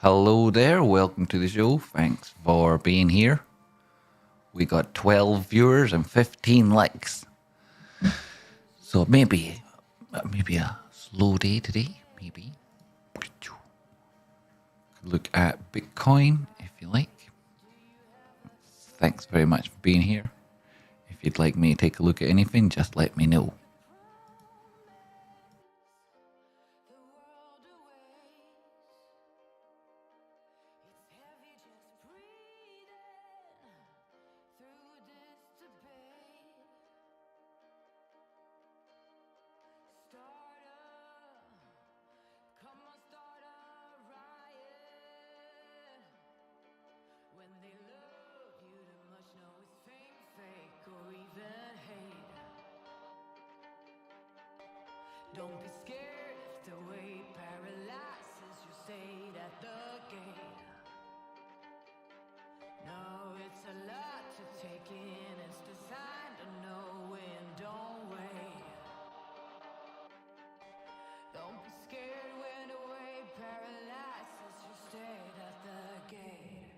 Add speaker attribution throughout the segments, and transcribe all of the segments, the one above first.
Speaker 1: Hello there, welcome to the show. Thanks for being here. We got 12 viewers and 15 likes. So maybe a slow day today, maybe. Look at Bitcoin if you like. Thanks very much for being here. If you'd like me to take a look at anything, just let me know.
Speaker 2: Don't be scared if the way paralyzes you, stayed at the gate. No, it's a lot to take in, it's designed to know when, don't wait. Don't be scared when the way paralyzes you, stayed at the gate.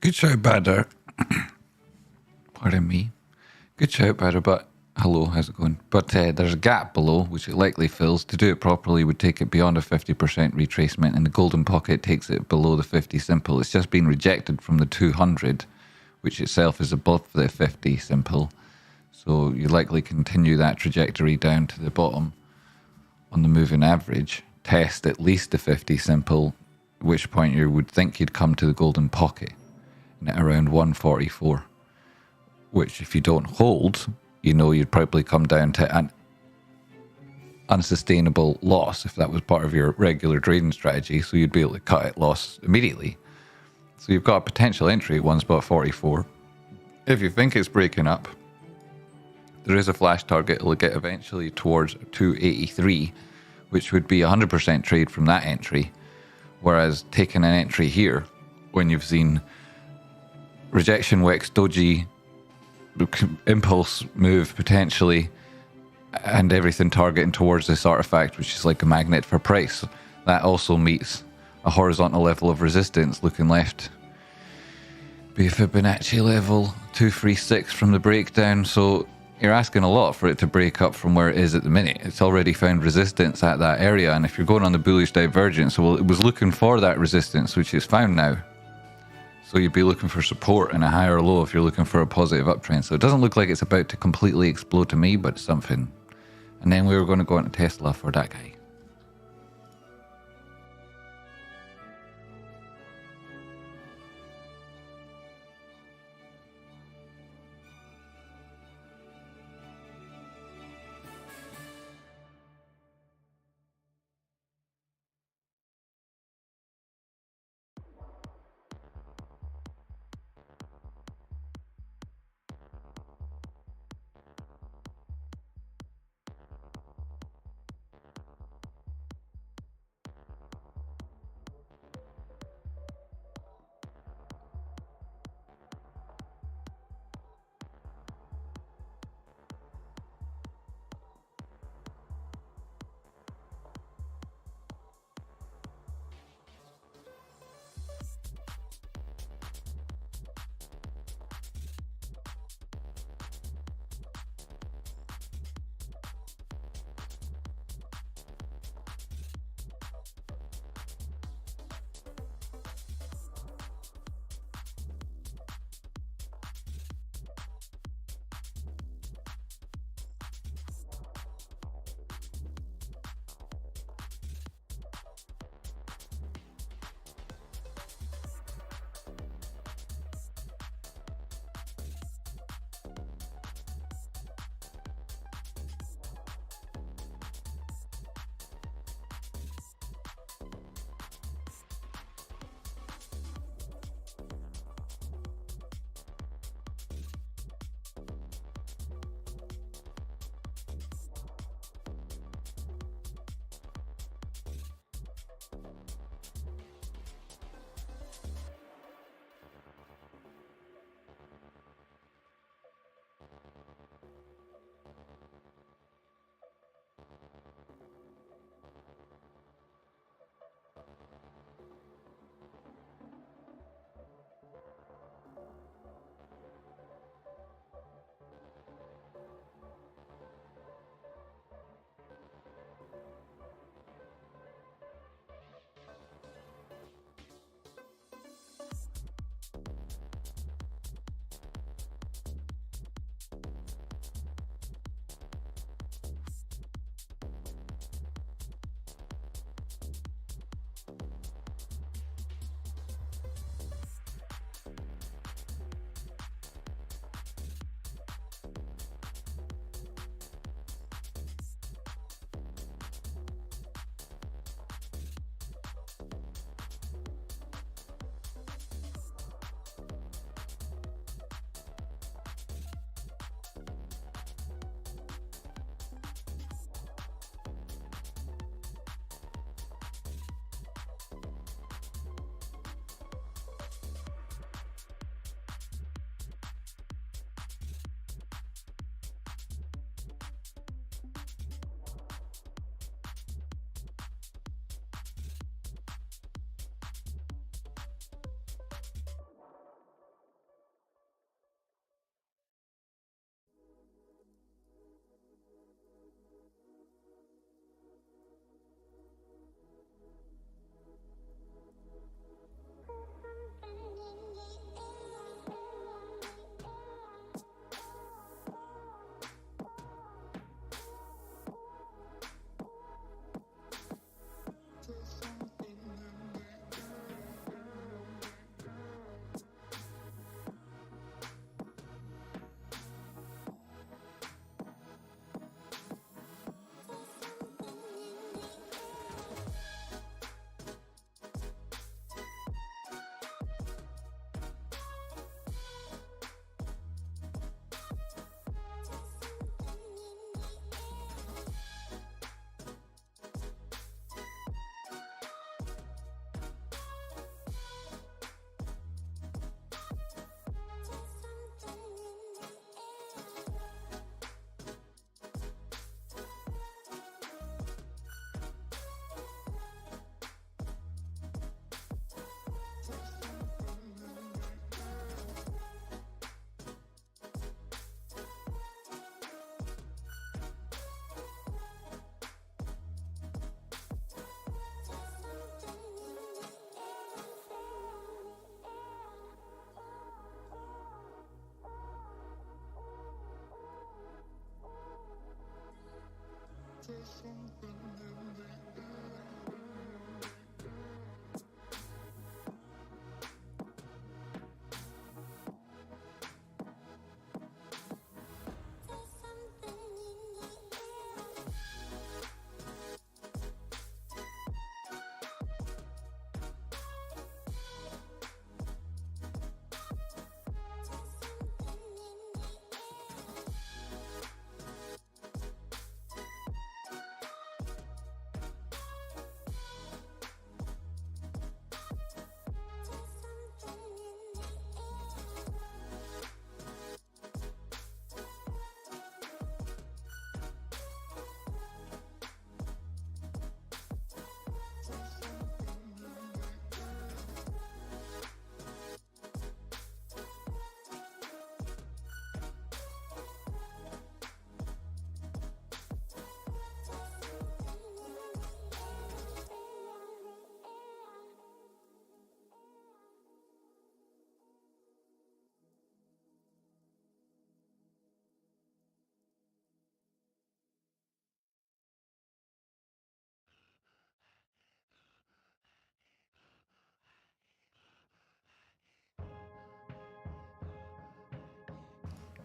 Speaker 1: Good shout, Badder. Pardon me. Good shout, Badder, but hello, how's it going? But there's a gap below, which it likely fills. To do it properly would take it beyond a 50% retracement, and the golden pocket takes it below the 50 simple. It's just been rejected from the 200, which itself is above the 50 simple. So you likely continue that trajectory down to the bottom on the moving average, test at least the 50 simple, at which point you would think you'd come to the golden pocket at around 144, which if you don't hold, you know you'd probably come down to an unsustainable loss if that was part of your regular trading strategy, so you'd be able to cut it loss immediately. So you've got a potential entry at 1 spot 44. If you think it's breaking up, there is a flash target. It'll get eventually towards 283, which would be 100% trade from that entry. Whereas taking an entry here, when you've seen rejection wicks, dodgy, impulse move potentially, and everything targeting towards this artifact, which is like a magnet for price, that also meets a horizontal level of resistance looking left. Be a Fibonacci level 236 from the breakdown. So you're asking a lot for it to break up from where it is at the minute. It's already found resistance at that area, and if you're going on the bullish divergence, well, it was looking for that resistance, which it's found now. So you'd be looking for support and a higher low if you're looking for a positive uptrend. So it doesn't look like it's about to completely explode to me, but something. And then we were going to go into Tesla for that guy.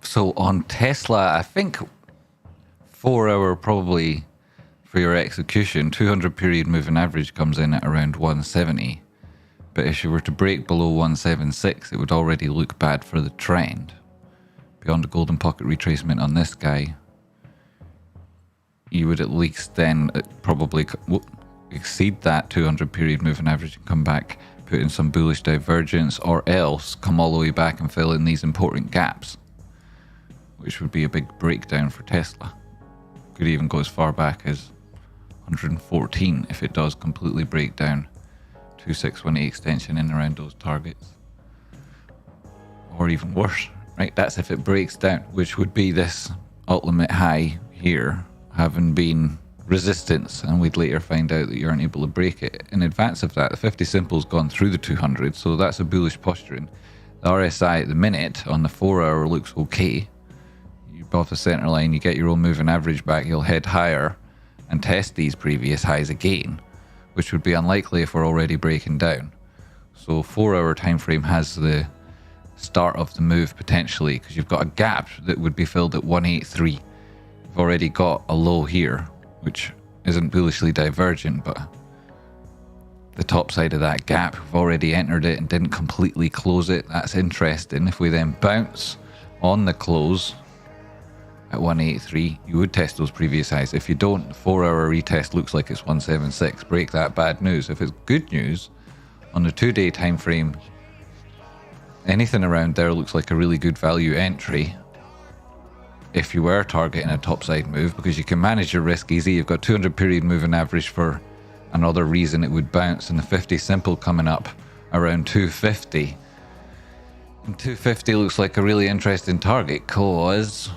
Speaker 1: So on Tesla, I think 4 hour probably for your execution, 200 period moving average comes in at around 170. But if you were to break below 176, it would already look bad for the trend. Beyond the golden pocket retracement on this guy, you would at least then probably exceed that 200 period moving average and come back, put in some bullish divergence, or else come all the way back and fill in these important gaps, which would be a big breakdown for Tesla. Could even go as far back as 114 if it does completely break down 2618 extension in around those targets, or even worse, right? That's if it breaks down, which would be this ultimate high here having been resistance, and we'd later find out that you aren't able to break it. In advance of that, the 50 simple's gone through the 200, so that's a bullish posturing. The RSI at the minute on the 4 hour looks okay. You above the center line, you get your own moving average back, you'll head higher and test these previous highs again, which would be unlikely if we're already breaking down. So 4 hour time frame has the start of the move potentially, because you've got a gap that would be filled at 183. You've already got a low here, which isn't bullishly divergent, but the top side of that gap, we've already entered it and didn't completely close it. That's interesting. If we then bounce on the close at 183, you would test those previous highs. If you don't, the 4 hour retest looks like it's 176. Break that bad news. If it's good news, on the 2 day time frame, anything around there looks like a really good value entry if you were targeting a topside move, because you can manage your risk easy. You've got 200 period moving average for another reason it would bounce, and the 50 simple coming up around 250. And 250 looks like a really interesting target, cause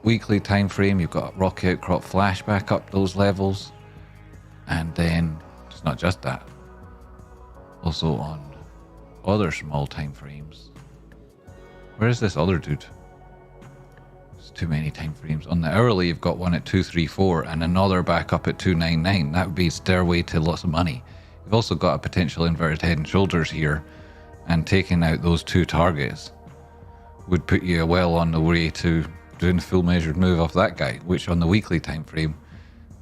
Speaker 1: weekly time frame, you've got Rocky Outcrop Flash back up those levels, and then it's not just that, also on other small time frames. Where is this other dude? There's too many time frames. On the hourly, you've got one at 234 and another back up at 299. That would be stairway to lots of money. You've also got a potential inverted head and shoulders here, and taking out those two targets would put you well on the way to doing a full measured move off that guy, which on the weekly time frame,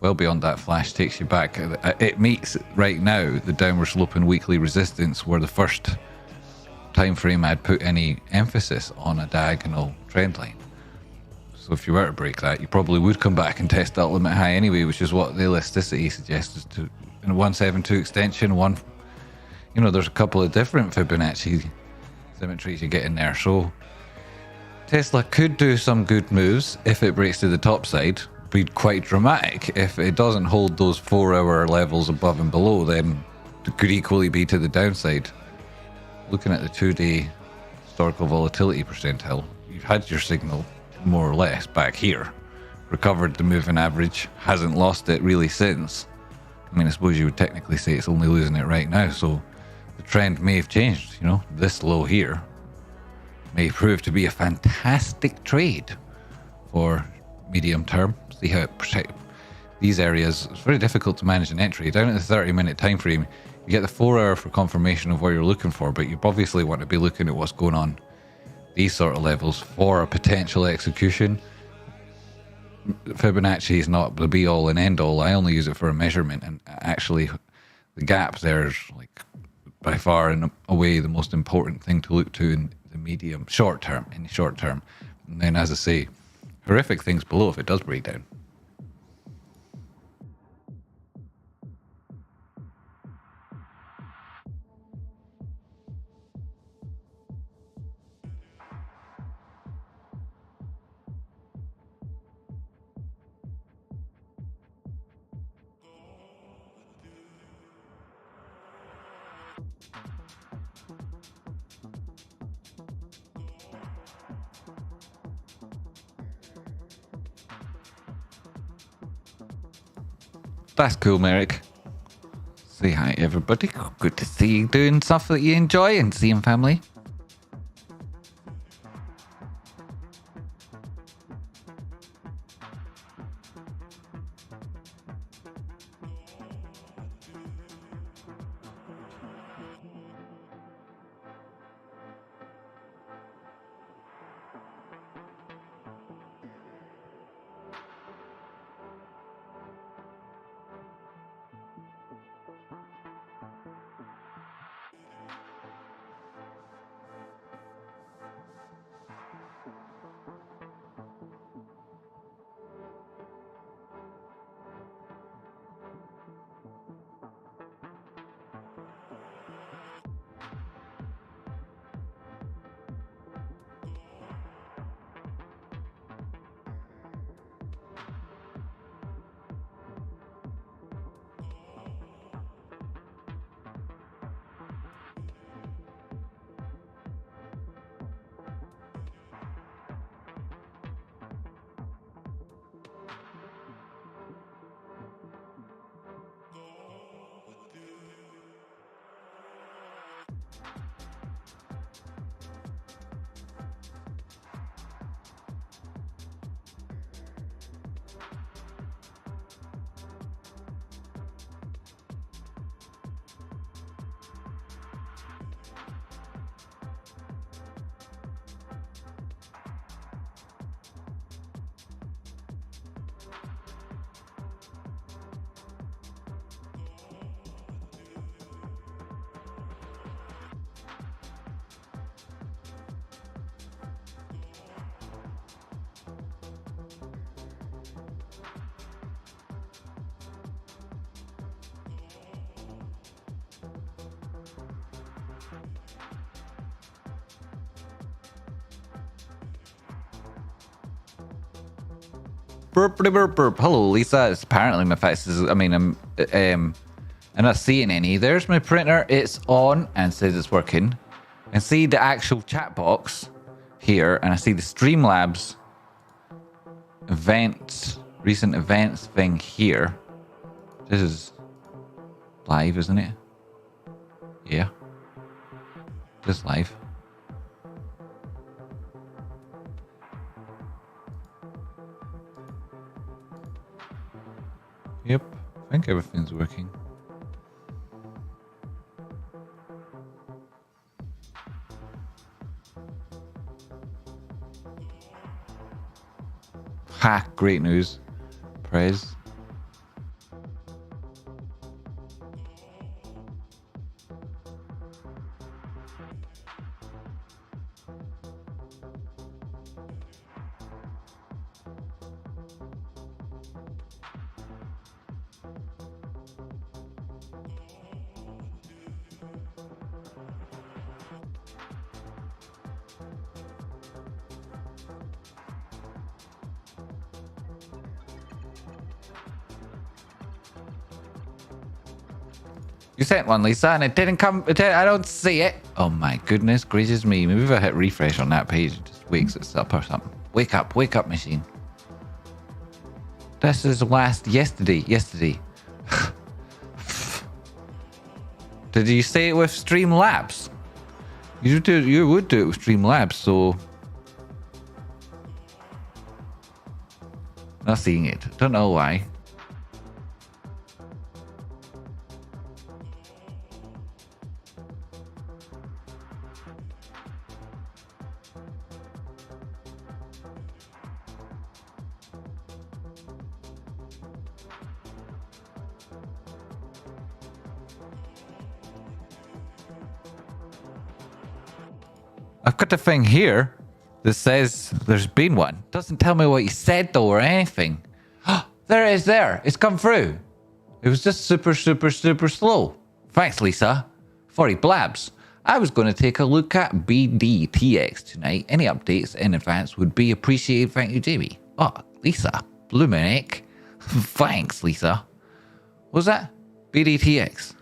Speaker 1: well beyond that flash, takes you back. It meets right now the downward sloping weekly resistance, where the first time frame I'd put any emphasis on a diagonal trend line. So if you were to break that, you probably would come back and test that limit high anyway, which is what the elasticity suggests, to in a 172 extension. There's a couple of different Fibonacci symmetries you get in there. So Tesla could do some good moves if it breaks to the top side. Be quite dramatic if it doesn't hold those 4 hour levels above and below. Then it could equally be to the downside. Looking at the 2 day historical volatility percentile, you've had your signal more or less back here, recovered the moving average, hasn't lost it really since. I mean, I suppose you would technically say it's only losing it right now, so the trend may have changed. This low here may prove to be a fantastic trade for medium term. See how it protects these areas. It's very difficult to manage an entry. Down at the 30-minute time frame, you get the 4 hour for confirmation of what you're looking for, but you obviously want to be looking at what's going on these sort of levels for a potential execution. Fibonacci is not the be all and end all. I only use it for a measurement, and actually the gap there is like by far and away the most important thing to look to in the medium short term, in the short term. And then, as I say, horrific things below if it does break down. That's cool, Merrick. Say hi, everybody. Good to see you doing stuff that you enjoy and seeing family. Burp, burp, burp. Hello, Lisa. It's apparently my fax is. I'm not seeing any. There's my printer. It's on and says it's working. And see the actual chat box here, and I see the Streamlabs events, recent events thing here. This is live, isn't it? Yeah. Just live. Yep, I think everything's working. Ha, great news. Prez. You sent one, Lisa, and it didn't come. I don't see it. Oh my goodness gracious me. Maybe if I hit refresh on that page, it just wakes us up or something. Wake up, machine. This is yesterday. Did you say it with Streamlabs? You would do it with Streamlabs, so Not seeing it. Don't know why. I've got the thing here that says there's been one. Doesn't tell me what you said though or anything. There it is there. It's come through. It was just super slow. Thanks, Lisa. 40 blabs. I was going to take a look at BDTX tonight. Any updates in advance would be appreciated. Thank you, Jamie. Oh, Lisa. Bloomin' Thanks, Lisa. What was that? BDTX.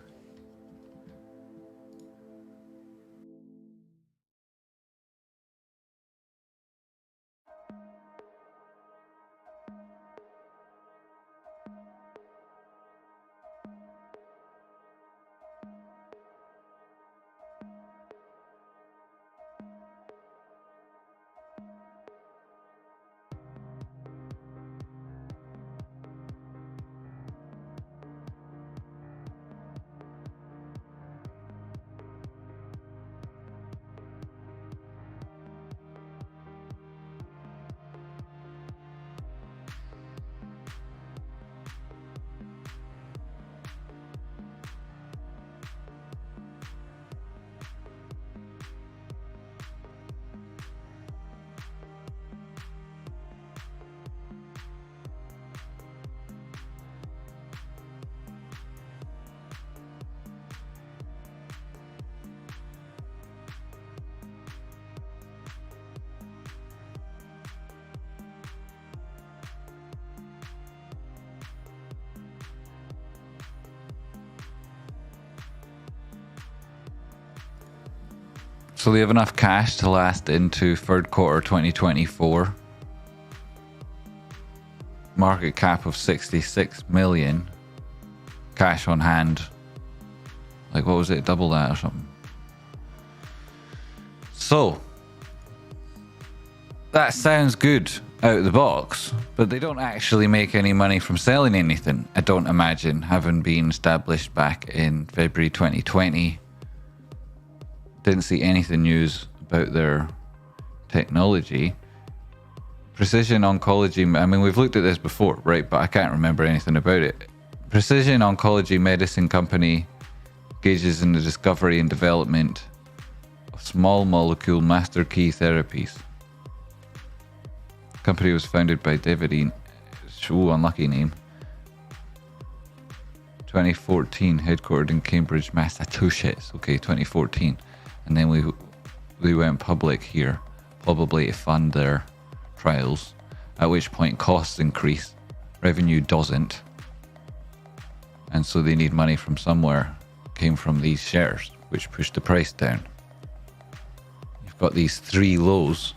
Speaker 1: So they have enough cash to last into third quarter 2024. Market cap of 66 million. Cash on hand. Like, what was it? Double that or something. So, that sounds good out of the box, but they don't actually make any money from selling anything, I don't imagine, having been established back in February 2020. Didn't see anything news about their technology. Precision Oncology, I mean, we've looked at this before, right? But I can't remember anything about it. Precision Oncology Medicine Company engages in the discovery and development of small molecule master key therapies. The company was founded by David E. Unlucky name. 2014, headquartered in Cambridge, Massachusetts. Okay, 2014. And then we went public here, probably to fund their trials, at which point costs increase, revenue doesn't. And so they need money from somewhere. Came from these shares, which pushed the price down. You've got these three lows,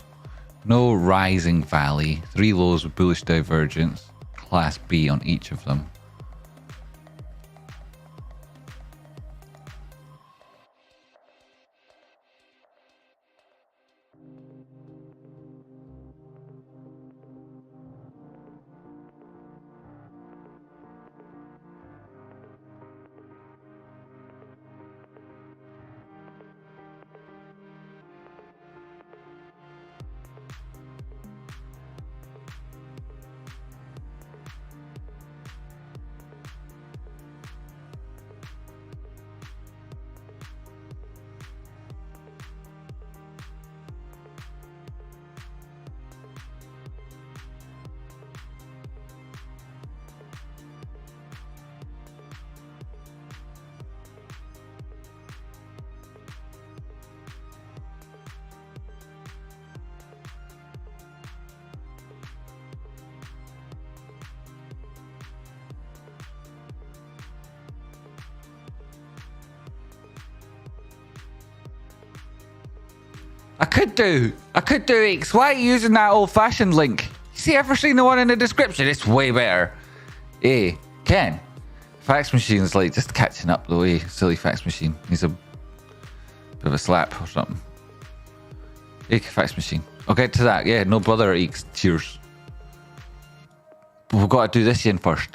Speaker 1: no rising valley, three lows with bullish divergence, class B on each of them. I could do XY using that old-fashioned link. See, ever seen the one in the description? It's way better. Hey, Ken. Fax machine's like just catching up the way. Silly fax machine. He's a bit of a slap or something. Hey, fax machine. I'll get to that. Yeah, no bother, Eeks. Cheers. But we've got to do this in first.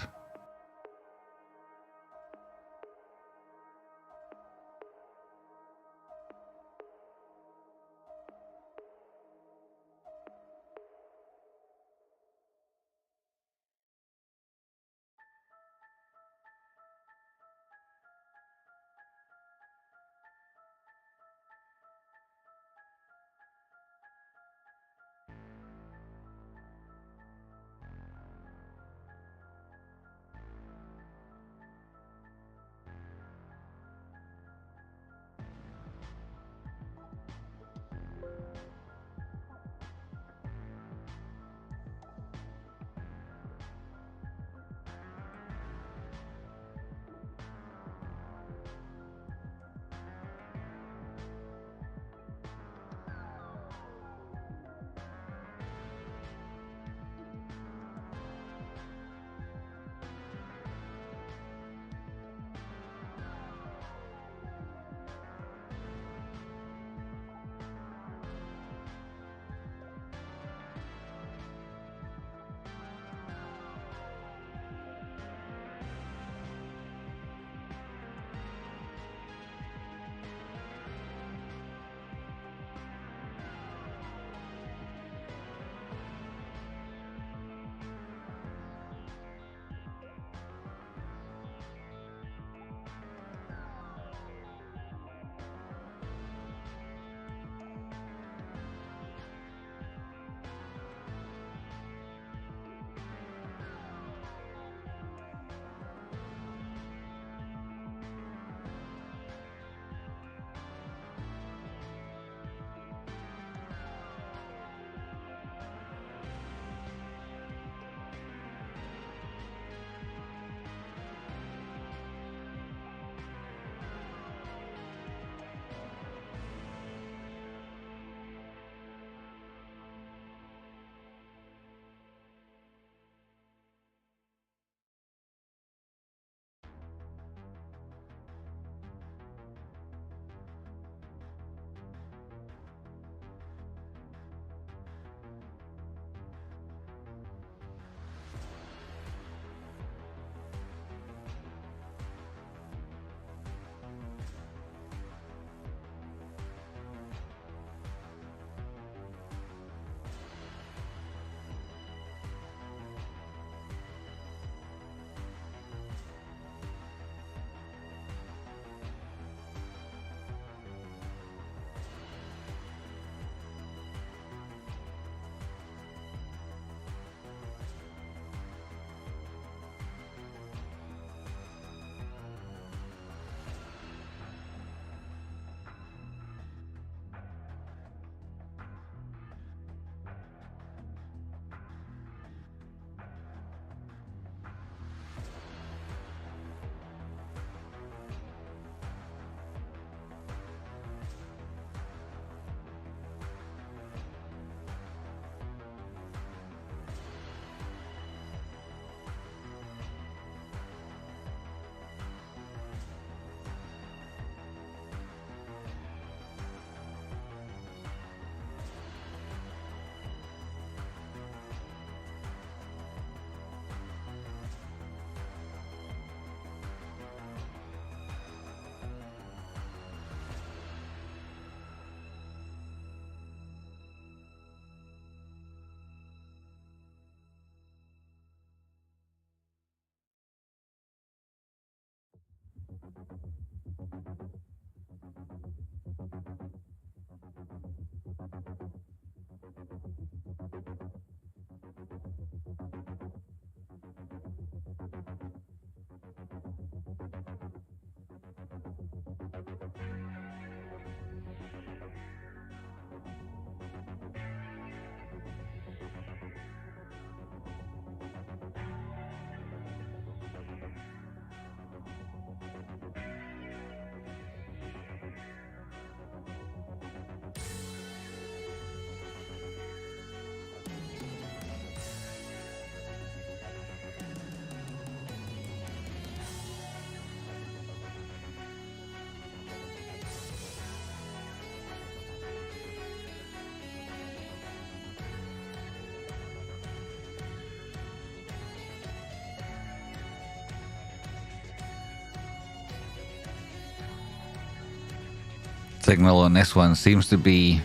Speaker 1: signal on this one seems to be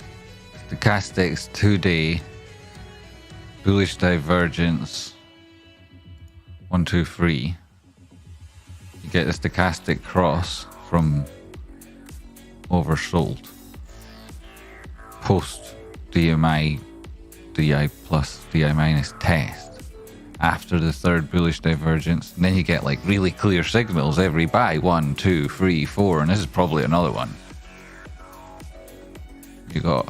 Speaker 1: stochastics 2-day bullish divergence 1, 2, 3. You get the stochastic cross from oversold post DMI DI plus DI minus test after the third bullish divergence, and then you get like really clear signals every buy 1, 2, 3, 4, and this is probably another one. You got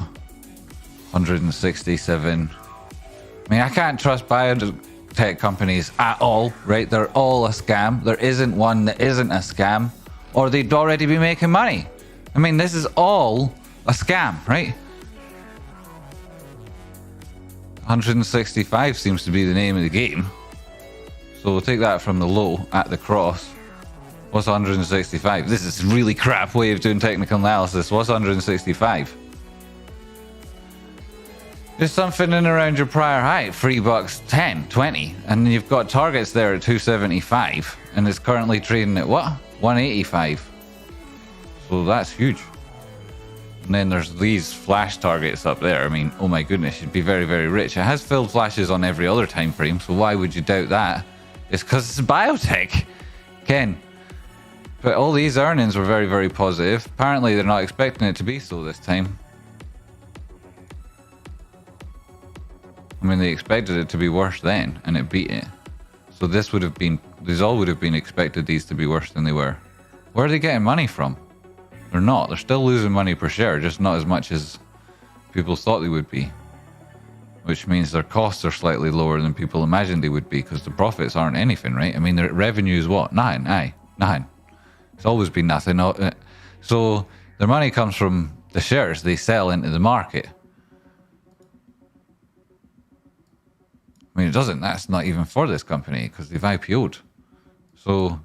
Speaker 1: 167. I mean, I can't trust biotech companies at all, right? They're all a scam. There isn't one that isn't a scam, or they'd already be making money. I mean, this is all a scam, right? 165 seems to be the name of the game. So we'll take that from the low at the cross. What's 165? This is a really crap way of doing technical analysis. What's 165? There's something in around your prior high, $3, 10, 20, and you've got targets there at 275, and it's currently trading at what? 185. So that's huge. And then there's these flash targets up there. I mean, oh my goodness, you'd be very, very rich. It has filled flashes on every other time frame, so why would you doubt that? It's because it's biotech, Ken. But all these earnings were very, very positive. Apparently, they're not expecting it to be so this time. I mean, they expected it to be worse then, and it beat it. So this would have been, these all would have been expected these to be worse than they were. Where are they getting money from? They're not. They're still losing money per share, just not as much as people thought they would be. Which means their costs are slightly lower than people imagined they would be, because the profits aren't anything, right? I mean, their revenue is what? Nothing. It's always been nothing. So their money comes from the shares they sell into the market. I mean, it doesn't. That's not even for this company, because they've IPO'd. So,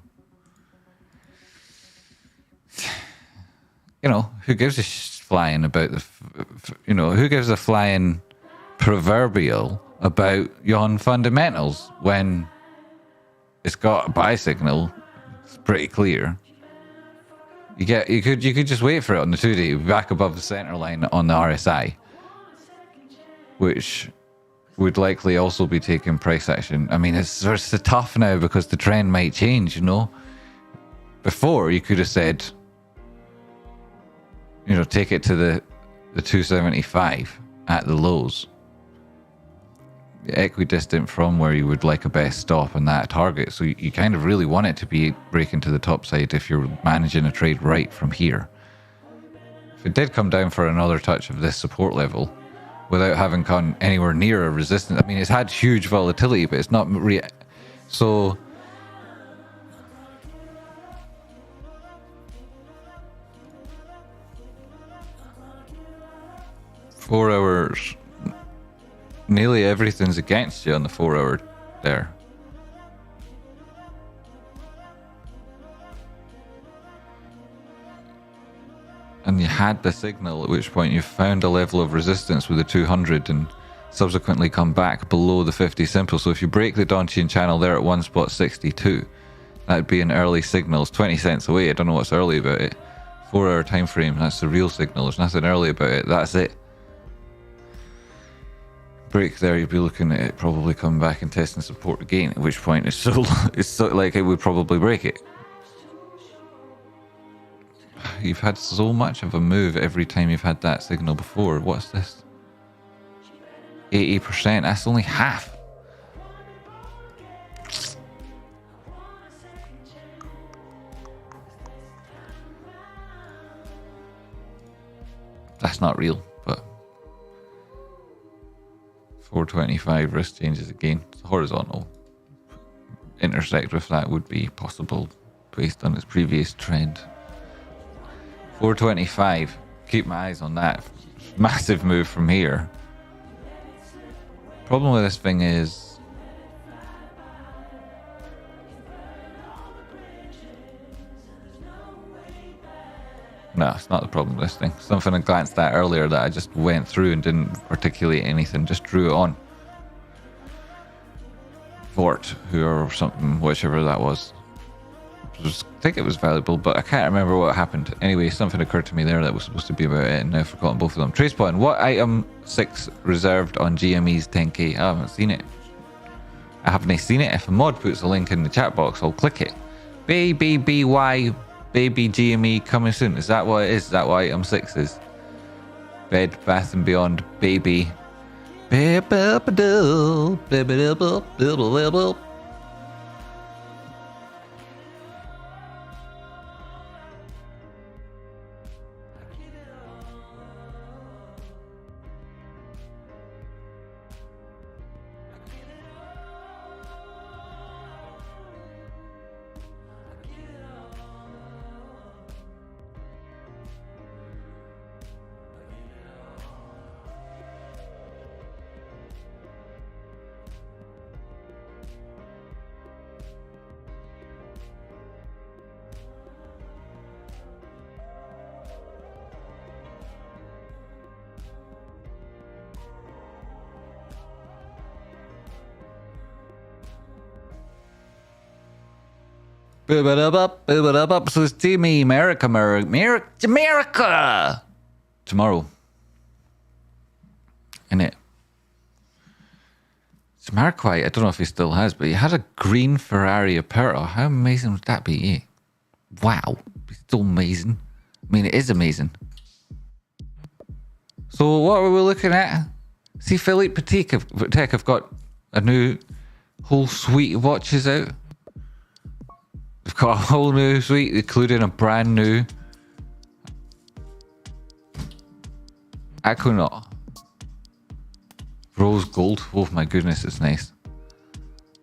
Speaker 1: you know, who gives a flying about the, who gives a flying proverbial about yon fundamentals when it's got a buy signal? It's pretty clear. You could just wait for it on the 2-day, back above the center line on the RSI, which would likely also be taking price action. I mean, it's tough now because the trend might change, Before, you could have said, take it to the 275 at the lows. Equidistant from where you would like a best stop on that target. So you kind of really want it to be breaking to the top side if you're managing a trade right from here. If it did come down for another touch of this support level, without having gone anywhere near a resistance. I mean, it's had huge volatility, but it's not so. Four hours. Nearly everything's against you on the 4 hour there. And you had the signal, at which point you found a level of resistance with the 200 and subsequently come back below the 50 simple. So if you break the Donchian channel there at 1.62, that'd be an early signal. It's 20 cents away. I don't know what's early about it. 4 hour time frame, that's the real signal. There's nothing early about it. That's it. Break there, you'd be looking at it probably coming back and testing support again, at which point it's so like it would probably break it. You've had so much of a move every time you've had that signal before. What's this? 80%. That's only half. That's not real, but 425 risk changes again. It's horizontal. Intersect with that would be possible based on its previous trend. 425. Keep my eyes on that. Massive move from here. Problem with this thing is no, it's not the problem with this thing. Something I glanced at earlier that I just went through and didn't articulate anything, just drew it on. Vort, who or something, whichever that was. think it was valuable, but I can't remember what happened. Anyway, something occurred to me there that was supposed to be about it, and now I've forgotten both of them. Tradespotting, what item 6 reserved on GME's 10k? I haven't seen it. I haven't seen it. If a mod puts a link in the chat box, I'll click it. BBBY, baby GME coming soon. Is that what it is? Is that what item 6 is? Bed, Bath and Beyond, baby. So it's GME America tomorrow. Innit? It's Marquite. I don't know if he still has, but he had a green Ferrari Aperto. How amazing would that be? Eh? Wow. It's still amazing. I mean, it is amazing. So what are we looking at? See, Philippe Patek have got a new whole suite of watches out. We've got a whole new suite, including a brand new Aquanaut. Rose gold. Oh my goodness, it's nice.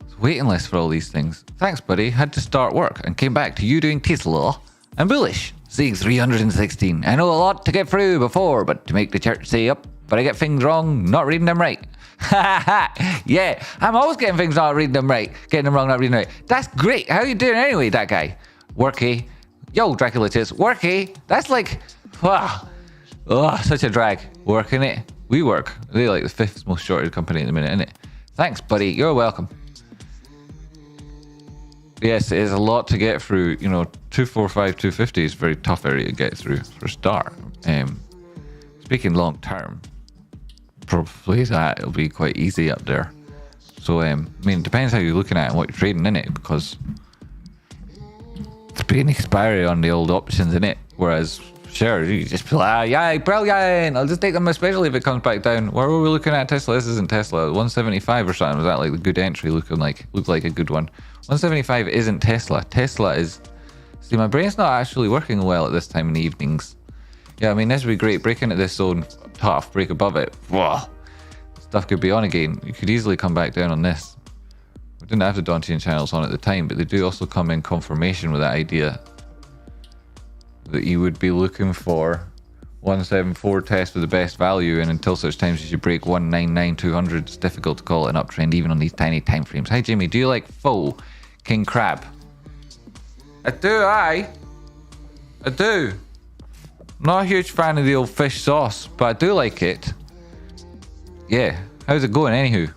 Speaker 1: It's waiting list for all these things. Thanks, buddy. Had to start work and came back to you doing Tesla. I'm bullish. Seeing 316. I know a lot to get through before, but to make the church say up, but I get things wrong, not reading them right. Yeah, I'm always getting things not reading them right. Getting them wrong, not reading them right. That's great. How you doing anyway, that guy? Worky. Yo, Dracula Tits. Worky. That's like, wow. Oh, such a drag. Working it. We work. They're like the 5th most shorted company at the minute, isn't it? Thanks, buddy. You're welcome. Yes, it is a lot to get through. You know, 245, 250 is a very tough area to get through for a start. Speaking long term, probably that it'll be quite easy up there. So I mean, it depends how you're looking at it and what you're trading in it, because there's been expiry on the old options in it, whereas shares you just be like, yeah, brilliant, I'll just take them, especially if it comes back down. Where were we looking at Tesla? This isn't Tesla. 175 or something. Was that like the good entry? Looked like a good one. 175 isn't Tesla. Tesla is, see, my brain's not actually working well at this time in the evenings. Yeah, I mean, this would be great. Break into this zone, tough, break above it. Whoa. Stuff could be on again. You could easily come back down on this. We didn't have the Dantian channels on at the time, but they do also come in confirmation with that idea that you would be looking for 174 test for the best value, and until such times as you break 199,200, it's difficult to call it an uptrend even on these tiny time frames. Hi, Jamie. Do you like faux king crab? I do, I do. Not a huge fan of the old fish sauce, but I do like it. Yeah, how's it going anywho?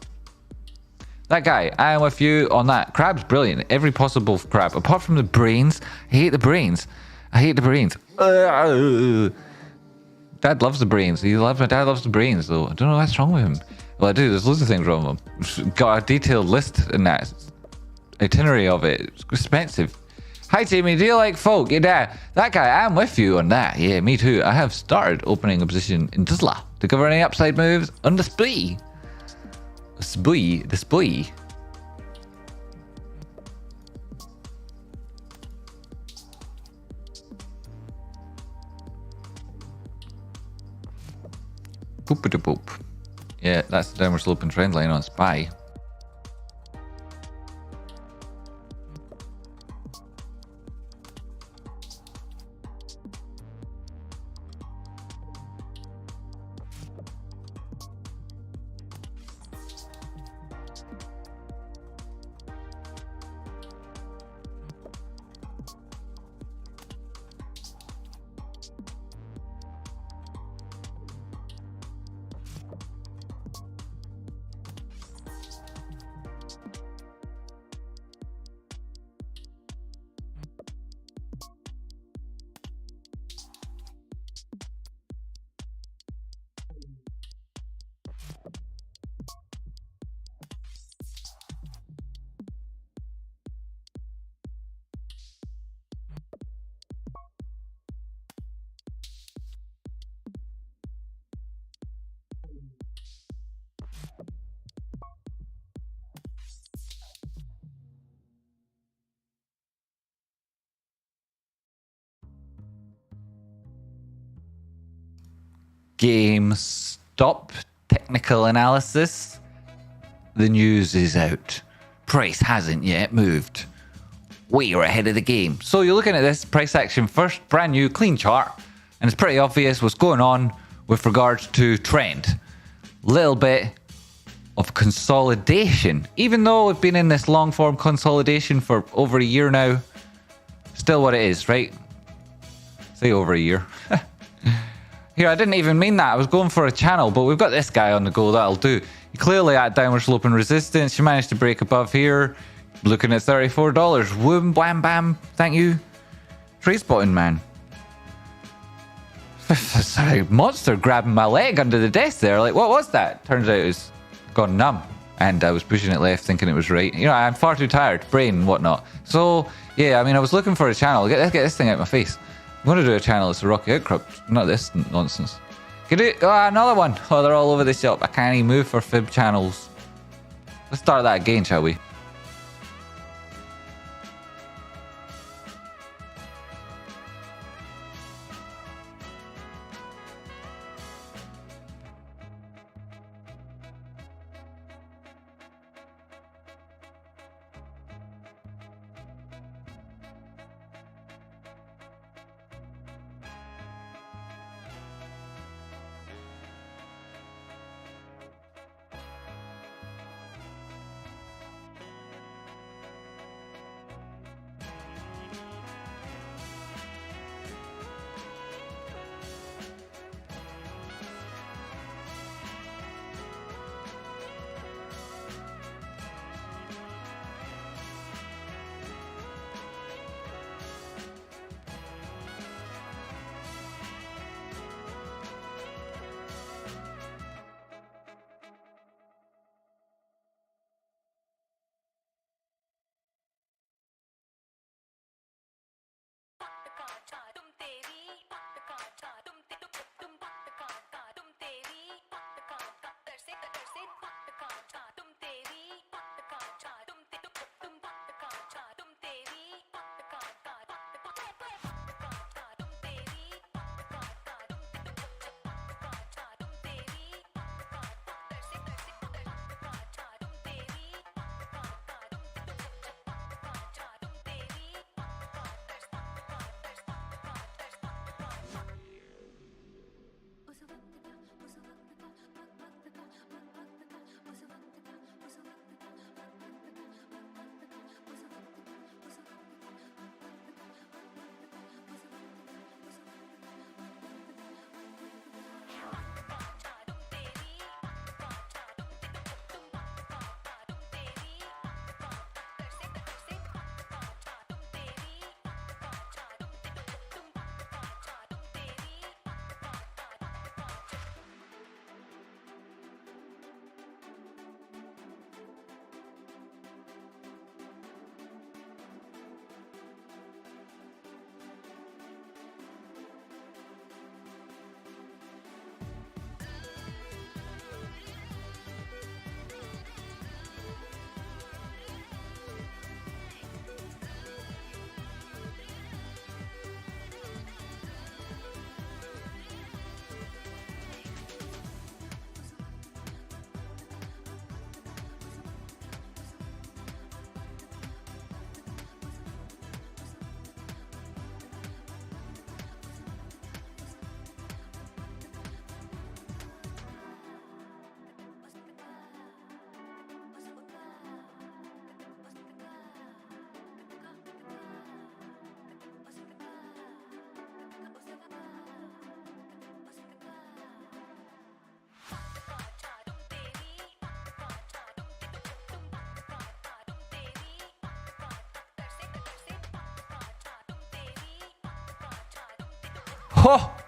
Speaker 1: That guy, I am with you on that. Crab's brilliant. Every possible crab, apart from the brains. I hate the brains. I hate the brains. Dad loves the brains. My dad loves the brains, though. I don't know what's wrong with him. Well, I do. There's loads of things wrong with him. Got a detailed list in that itinerary of it. It's expensive. Hi, Jamie. Do you like folk? Yeah, that guy, I'm with you on that. Yeah, me too. I have started opening a position in Tesla to cover any upside moves on the SPY. The SPY. Boop-a-da-boop. Yeah, that's the downward sloping trend line on SPY. GameStop technical analysis. The news is out. Price hasn't yet moved. We are ahead of the game. So you're looking at this price action first, brand new, clean chart, and it's pretty obvious what's going on with regards to trend. Little bit of consolidation. Even though we've been in this long form consolidation for over a year now, still what it is, right? Say over a year. Here, I didn't even mean that. I was going for a channel, but we've got this guy on the go. That'll do. You're clearly at downward sloping resistance. You managed to break above here. Looking at $34. Boom, bam, bam. Thank you. Tradespotting, man. Sorry, monster grabbing my leg under the desk there. Like, what was that? Turns out it's gone numb. And I was pushing it left thinking it was right. You know, I'm far too tired. Brain and whatnot. So, yeah, I mean, I was looking for a channel. Let's get this thing out of my face. I'm going to do a channel. It's a Rocky Hycroft. Not this nonsense. Could do another one. Oh, they're all over the shop. I can't even move for fib channels. Let's start that again, shall we?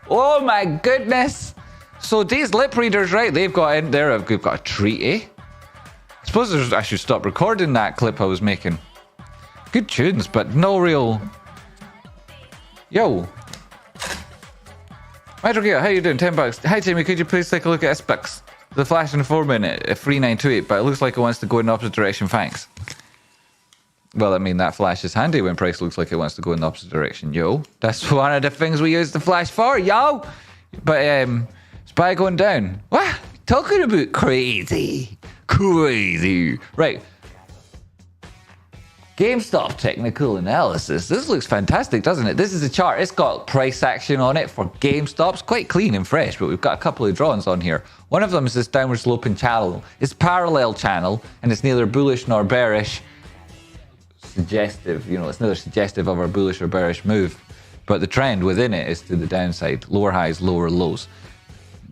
Speaker 1: Oh my goodness. So these lip readers, right, they've got in there, we've got a treat, eh? I suppose I should stop recording that clip I was making. Good tunes, but no real... Yo. Metro, how you doing? $10. Hi Jamie, could you please take a look at SPX? The flash in 4 minute, 3928, but it looks like it wants to go in the opposite direction, thanks. Well, I mean, that flash is handy when price looks like it wants to go in the opposite direction, yo. That's one of the things we use the flash for, yo! But, SPY going down. What? Talking about crazy. Crazy. Right. GameStop technical analysis. This looks fantastic, doesn't it? This is a chart. It's got price action on it for GameStop. It's quite clean and fresh, but we've got a couple of drawings on here. One of them is this downward sloping channel. It's parallel channel, and it's neither bullish nor bearish. Suggestive, it's neither suggestive of a bullish or bearish move. But the trend within it is to the downside. Lower highs, lower lows.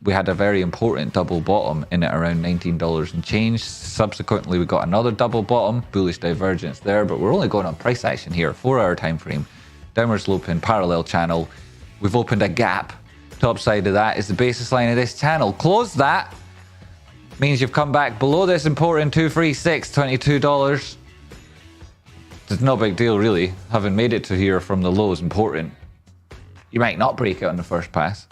Speaker 1: We had a very important double bottom in at around $19 and change. Subsequently, we got another double bottom, bullish divergence there, but we're only going on price action here, 4-hour time frame, downward sloping parallel channel. We've opened a gap. Top side of that is the basis line of this channel. Close that. Means you've come back below this important 236, $22. It's no big deal, really. Having made it to here from the low is important. You might not break it on the first pass.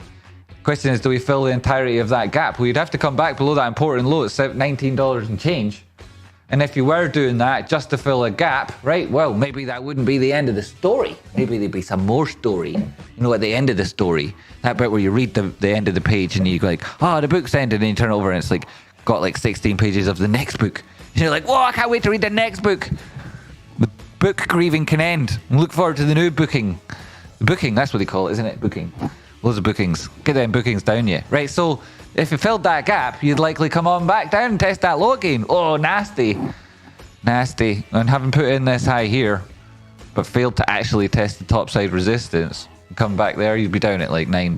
Speaker 1: Question is, do we fill the entirety of that gap? Well, you'd have to come back below that important low at $19 and change. And if you were doing that just to fill a gap, right, well, maybe that wouldn't be the end of the story. Maybe there'd be some more story. At the end of the story, that bit where you read the end of the page and you go like, oh, the book's ended, and you turn over and it's like, got like 16 pages of the next book. And you're like, whoa, I can't wait to read the next book. The book grieving can end. And look forward to the new booking. The booking, that's what they call it, isn't it? Booking. Loads of bookings. Get them bookings down you. Right, so if you filled that gap, you'd likely come on back down and test that low again. Oh, nasty. Nasty. And having put in this high here, but failed to actually test the topside resistance, come back there, you'd be down at like $9.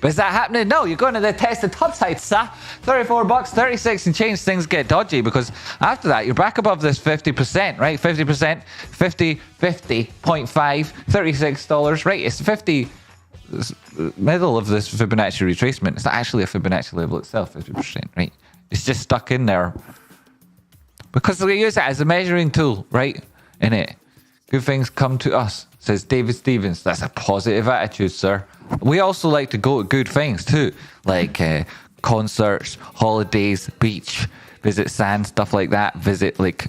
Speaker 1: But is that happening? No, you're going to test the topside, sir. $34, 36 and change, things get dodgy, because after that, you're back above this 50%, right? 50%, 50, 50, 0.5, $36, right? It's 50... middle of this Fibonacci retracement. It's not actually a Fibonacci level itself, 50%, right? It's just stuck in there because we use it as a measuring tool, right? In it, good things come to us, says David Stevens. That's a positive attitude, sir. We also like to go to good things too, like concerts, holidays, beach, visit sand, stuff like that. Visit like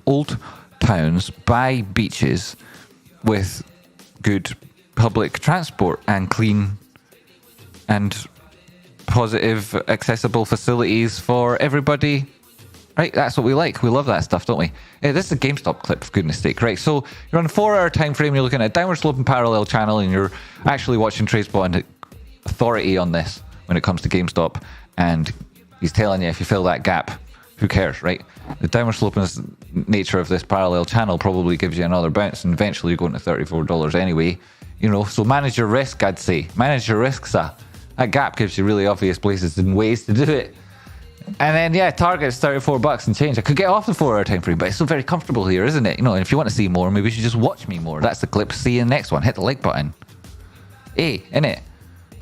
Speaker 1: old towns by beaches with good public transport and clean and positive accessible facilities for everybody, right? That's what we like. We love that stuff, don't we? Yeah, this is a GameStop clip, for goodness sake. Right, so you're on a 4-hour time frame, you're looking at a downward sloping parallel channel, and you're actually watching Tradespotting authority on this when it comes to GameStop, and he's telling you if you fill that gap, who cares, right? The downward sloping nature of this parallel channel probably gives you another bounce, and eventually you're going to $34 anyway. So manage your risk, I'd say. Manage your risk, sir. That gap gives you really obvious places and ways to do it. And then, yeah, target's $34 and change. I could get off the 4-hour time frame, but it's so very comfortable here, isn't it? And if you want to see more, maybe you should just watch me more. That's the clip. See you in the next one. Hit the like button. Hey, innit?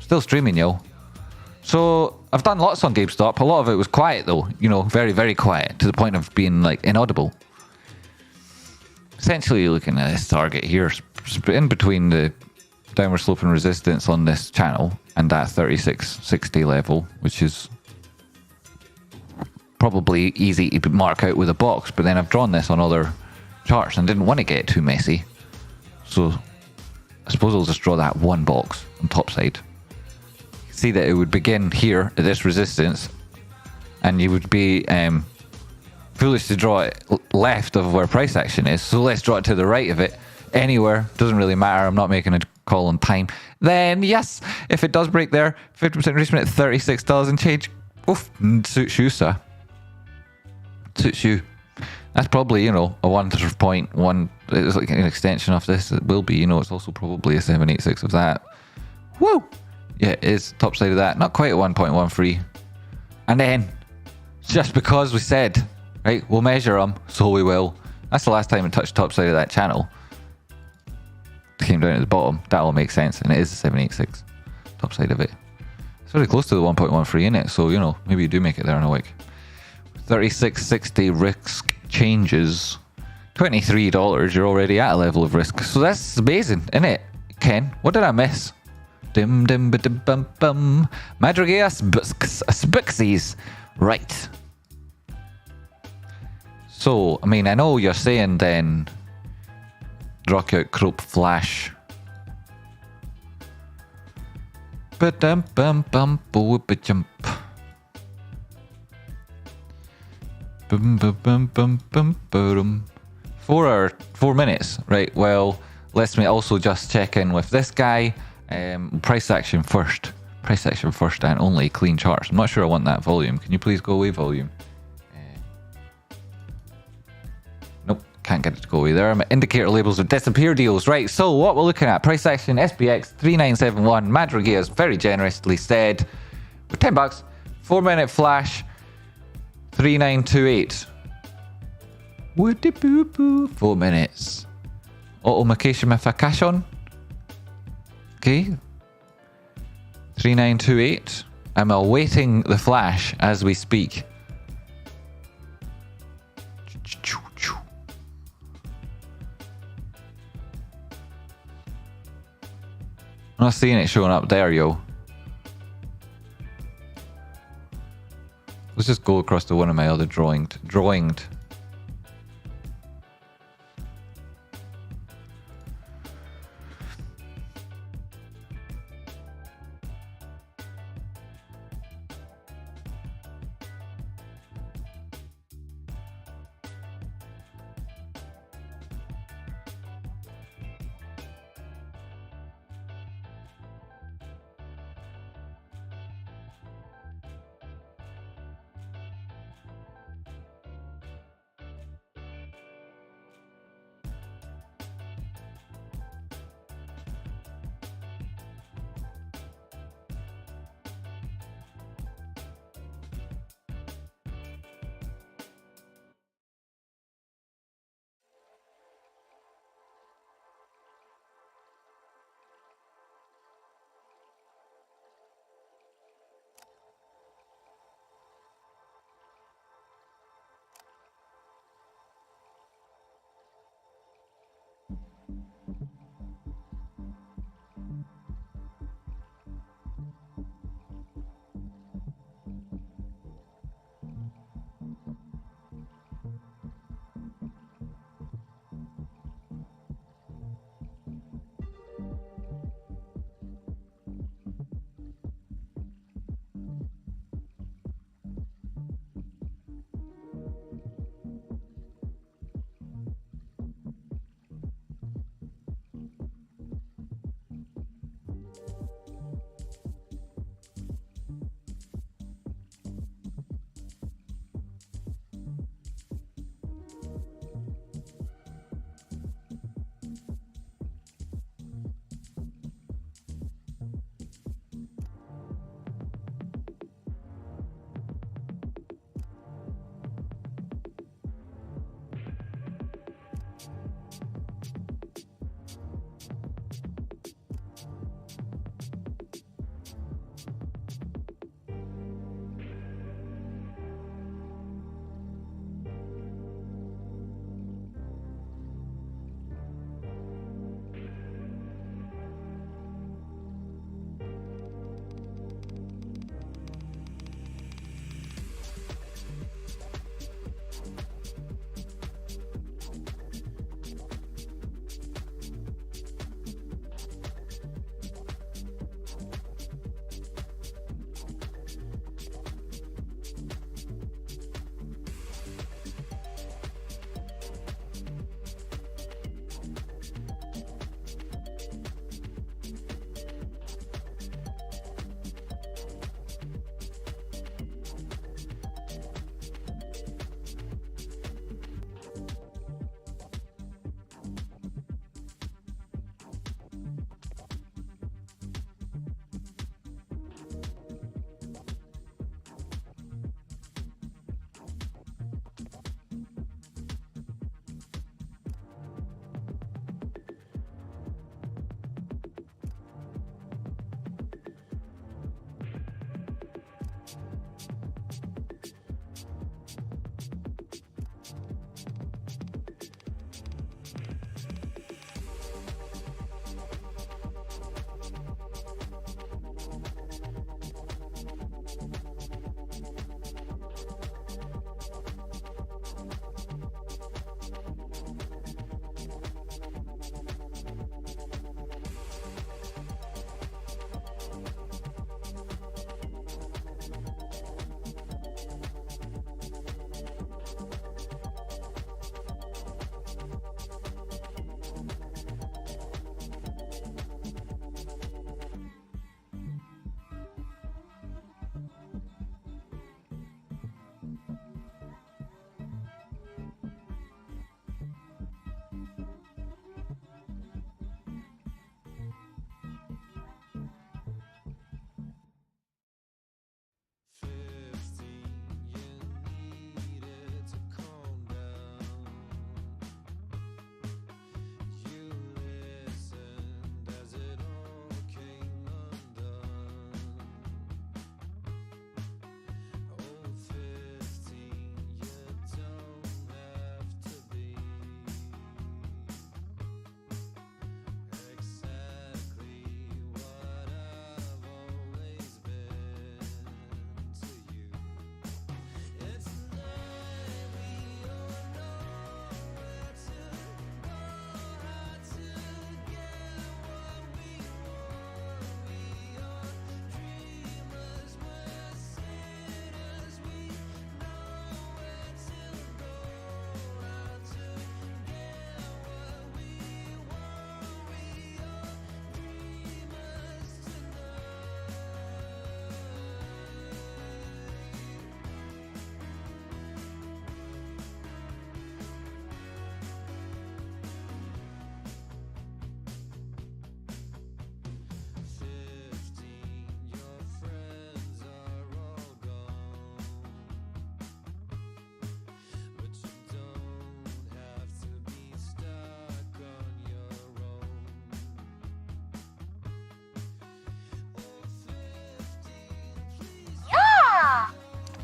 Speaker 1: Still streaming, yo. So, I've done lots on GameStop. A lot of it was quiet, though. Very, very quiet, to the point of being, like, inaudible. Essentially, you're looking at this target here, in between the downward sloping resistance on this channel and that 3660 level, which is probably easy to mark out with a box, but then I've drawn this on other charts and didn't want to get too messy, so I suppose I'll just draw that one box on top side. See that it would begin here at this resistance, and you would be foolish to draw it left of where price action is, so let's draw it to the right of it. Anywhere, doesn't really matter. I'm not making a call on time. Then, yes, if it does break there, 50% retracement at $36 and change. Oof, suits you, sir. Suits you. That's probably, a 1.1. It's like an extension of this. It will be, it's also probably a 786 of that. Woo! Yeah, it is. Top side of that. Not quite a 1.13. And then, just because we said, right, we'll measure them, so we will. That's the last time it touched top side of that channel. Came down at the bottom. That all makes sense, and it is a 786 top side of it. It's very close to the 1.13 in it, so maybe you do make it there in a week. 3660 risk changes, $23. You're already at a level of risk, so that's amazing, isn't it? Ken, what did I miss? Dim dim dim bum bum. Madrigas Spixies. Right. So I know you're saying then. Rock out COEP Flash. Ba-dum-bum-bum-boo-ba-jump. Bum-bum-bum-bum-bum-bum. 4 minutes, right? Well, let me also just check in with this guy. Price action first. Price action first and only clean charts. I'm not sure I want that volume. Can you please go away, volume? Nope, can't get it to go away there. My indicator labels are disappear deals. Right, so what we're looking at, price action, SPX 3971. Madrigal has very generously said, with $10, 4 minute flash, 3928. Woody boo boo. 4 minutes. Automation with a cash on. Okay. 3928. I'm awaiting the flash as we speak. I'm not seeing it showing up there, yo. Let's just go across to one of my other drawinged.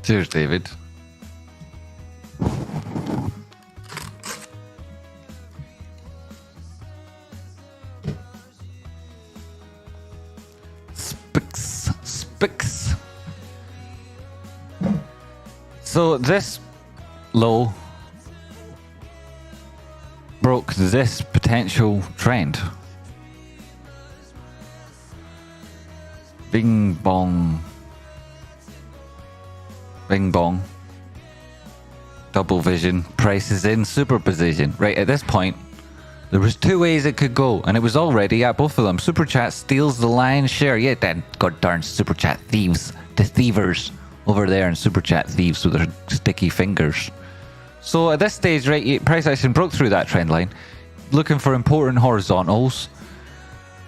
Speaker 1: Cheers, David. SPX. So this low broke this potential trend. Bing bong. Bing bong. Double vision. Prices in superposition. Right at this point, there was two ways it could go, and it was already at both of them. Super Chat steals the lion's share. Yeah, then god darn Super Chat thieves. The thievers over there, and Super Chat thieves with their sticky fingers. So at this stage, right, price action broke through that trend line, looking for important horizontals,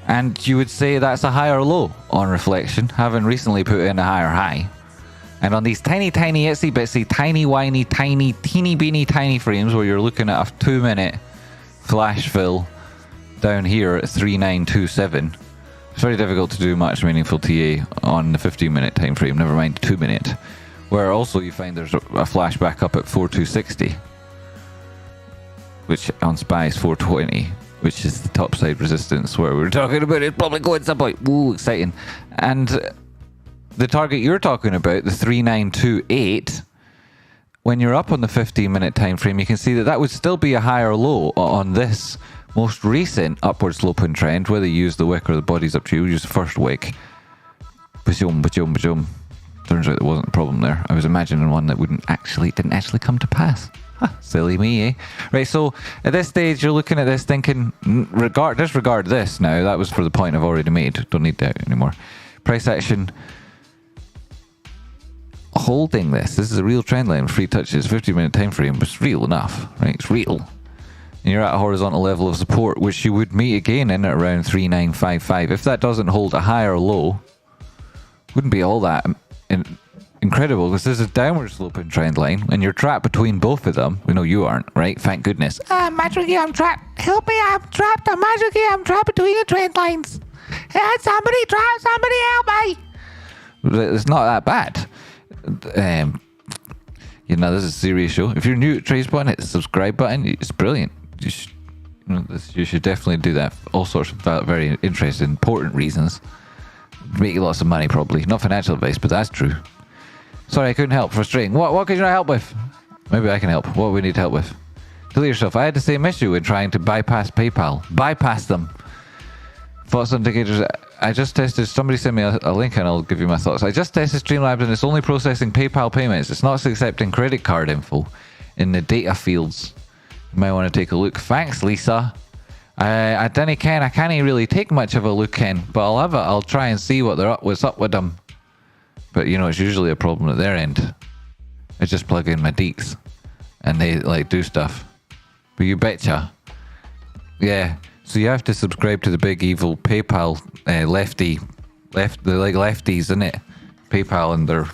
Speaker 1: and you would say that's a higher low on reflection, having recently put in a higher high. And on these tiny, tiny, itsy bitsy, tiny, whiny, tiny, teeny beeny, tiny frames where you're looking at a 2-minute flash fill down here at 3927, it's very difficult to do much meaningful TA on the 15-minute time frame, never mind 2-minute. Where also you find there's a flash back up at 4260, which on SPY is 420, which is the topside resistance where we're talking about it probably going at some point. Woo, exciting. And the target you're talking about, the 3928, when you're up on the 15-minute time frame, you can see that that would still be a higher low on this most recent upward sloping trend. Whether you use the wick or the body's up to you. Use the first wick. Ba-zoom, ba-zoom, ba-zoom. Turns out there wasn't a problem there. I was imagining one that didn't actually come to pass. Huh, silly me, eh? Right, so at this stage, you're looking at this thinking, disregard this now. That was for the point I've already made. Don't need that anymore. Price action. Holding this. This is a real trend line. Free touches, 15-minute time frame, but it's real enough, right? It's real. And you're at a horizontal level of support, which you would meet again in at around 3955. If that doesn't hold a higher low, wouldn't be all that incredible, because there's a downward sloping trend line and you're trapped between both of them. We know you aren't, right? Thank goodness. Magic, I'm trapped. Help me, I'm trapped. Magic, I'm trapped between the trend lines. Somebody help me. It's not that bad. You know, this is a serious show. If you're new to Tradespotting, hit the subscribe button. It's brilliant. You should definitely do that. All sorts of very interesting, important reasons. Make you lots of money, probably. Not financial advice, but that's true. Sorry, I couldn't help. Frustrating. What could you not help with? Maybe I can help. What do we need help with? Delete yourself. I had the same issue in trying to bypass PayPal. Bypass them. Thoughts indicators. I just tested. Somebody sent me a link and I'll give you my thoughts. I just tested Streamlabs and it's only processing PayPal payments. It's not accepting credit card info in the data fields. You might want to take a look. Thanks, Lisa. I can't really take much of a look in, but I'll try and see what's up with them. But you know, it's usually a problem at their end. I just plug in my deeks and they like do stuff. But you betcha. Yeah. So you have to subscribe to the big evil PayPal the lefties, isn't it? PayPal and their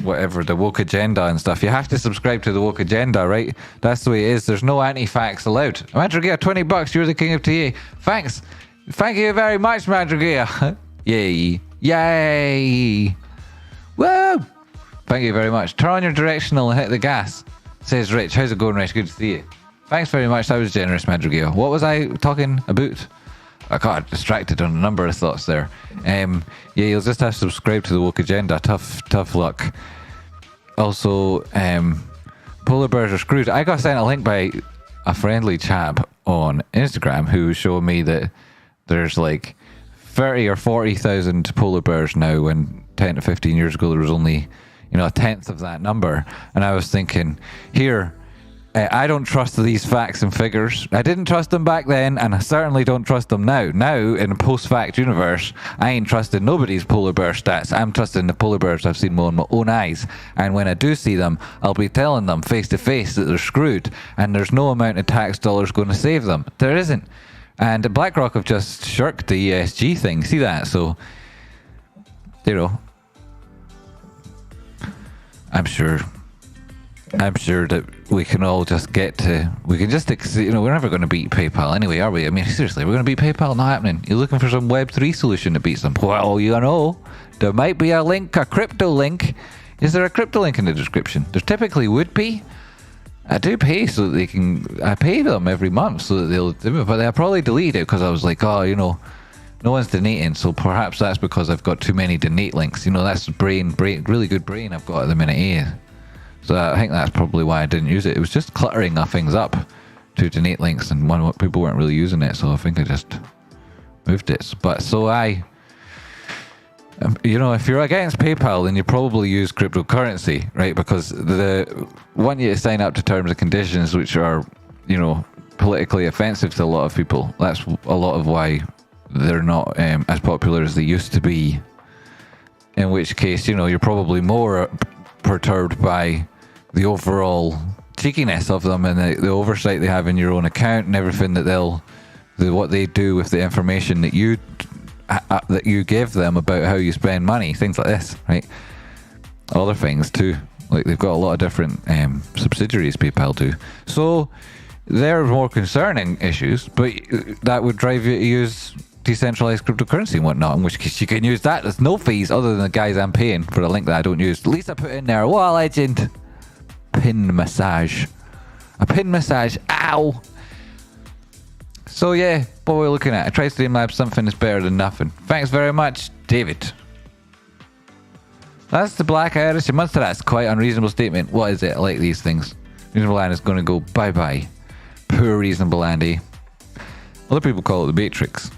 Speaker 1: whatever, the woke agenda and stuff. You have to subscribe to the woke agenda, right? That's the way it is. There's no anti-facts allowed. Mandragia, $20. You're the king of TA. Thanks. Thank you very much, Mandragia. Yay. Yay. Woo. Thank you very much. Turn on your directional and hit the gas. Says Rich. How's it going, Rich? Good to see you. Thanks very much. That was generous, Mandragia. What was I talking about? I got distracted on a number of thoughts there. Yeah, you'll just have to subscribe to the woke agenda. Tough luck. Also, polar bears are screwed. I got sent a link by a friendly chap on Instagram who was showing me that there's like 30 or 40,000 polar bears now, when 10 to 15 years ago there was only, a tenth of that number. And I was thinking, here, I don't trust these facts and figures. I didn't trust them back then, and I certainly don't trust them now. Now, in a post-fact universe, I ain't trusting nobody's polar bear stats. I'm trusting the polar bears I've seen with my own eyes. And when I do see them, I'll be telling them face to face that they're screwed, and there's no amount of tax dollars going to save them. There isn't. And BlackRock have just shirked the ESG thing. See that? So, I'm sure that we can all just we're never going to beat PayPal anyway, are we? I mean, seriously, we're going to beat PayPal? Not happening. You're looking for some Web3 solution that beats them. Well, there might be a link, a crypto link Is there a crypto link in the description? There typically would be. I do pay so that they can. I pay them every month so that they'll do it, but they'll probably delete it because I was like, oh, you know, no one's donating, so perhaps that's because I've got too many donate links. You know, that's brain, really good brain I've got at the minute, eh? So I think that's probably why I didn't use it. It was just cluttering things up to donate links, and people weren't really using it, so I think I just moved it. But so you know, if you're against PayPal, then you probably use cryptocurrency, right? Because they want you to sign up to terms and conditions which are, you know, politically offensive to a lot of people. That's a lot of why they're not as popular as they used to be. In which case, you know, you're probably more perturbed by the overall cheekiness of them and the oversight they have in your own account and everything that what they do with the information that you give them about how you spend money, things like this, right? Other things too, like they've got a lot of different subsidiaries, PayPal do. So they're more concerning issues, but that would drive you to use decentralized cryptocurrency and whatnot, in which case you can use that. There's no fees other than the guys I'm paying for a link that I don't use. At least I put in there, what a legend, pin massage. A pin massage, ow! So yeah, what we're looking at, I tried Streamlabs, something is better than nothing. Thanks very much, David. That's the Black Irish monster. That's quite an unreasonable statement. What is it? I like these things. Reasonable Land is going to go bye-bye. Poor Reasonable Andy. Other people call it the Matrix.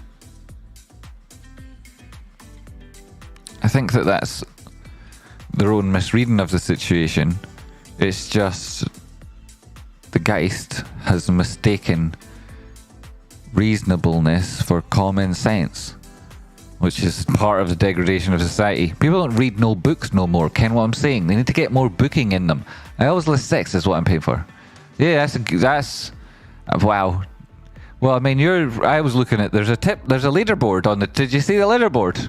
Speaker 1: I think that that's their own misreading of the situation. It's just the Geist has mistaken reasonableness for common sense, which is part of the degradation of society. People don't read no books no more. Ken what I'm saying? They need to get more booking in them. I always list 6 is what I'm paying for. Yeah, that's wow. Well, I mean, I was looking at, there's a leaderboard on the, did you see the leaderboard?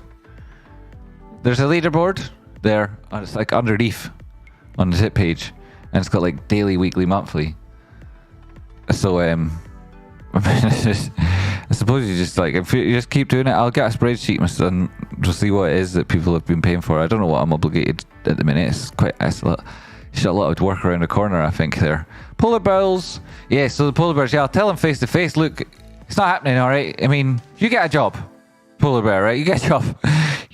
Speaker 1: There's a leaderboard there, it's like underneath on the tip page, and it's got like daily, weekly, monthly. So I suppose you just like, if you just keep doing it, I'll get a spreadsheet, my son, to see what it is that people have been paying for. I don't know what I'm obligated at the minute. It's a lot of work around the corner, I think, there. Polar bears. Yeah, so the polar bears, yeah, I'll tell them face to face, look, it's not happening, alright? I mean, you get a job, polar bear, right? You get a job.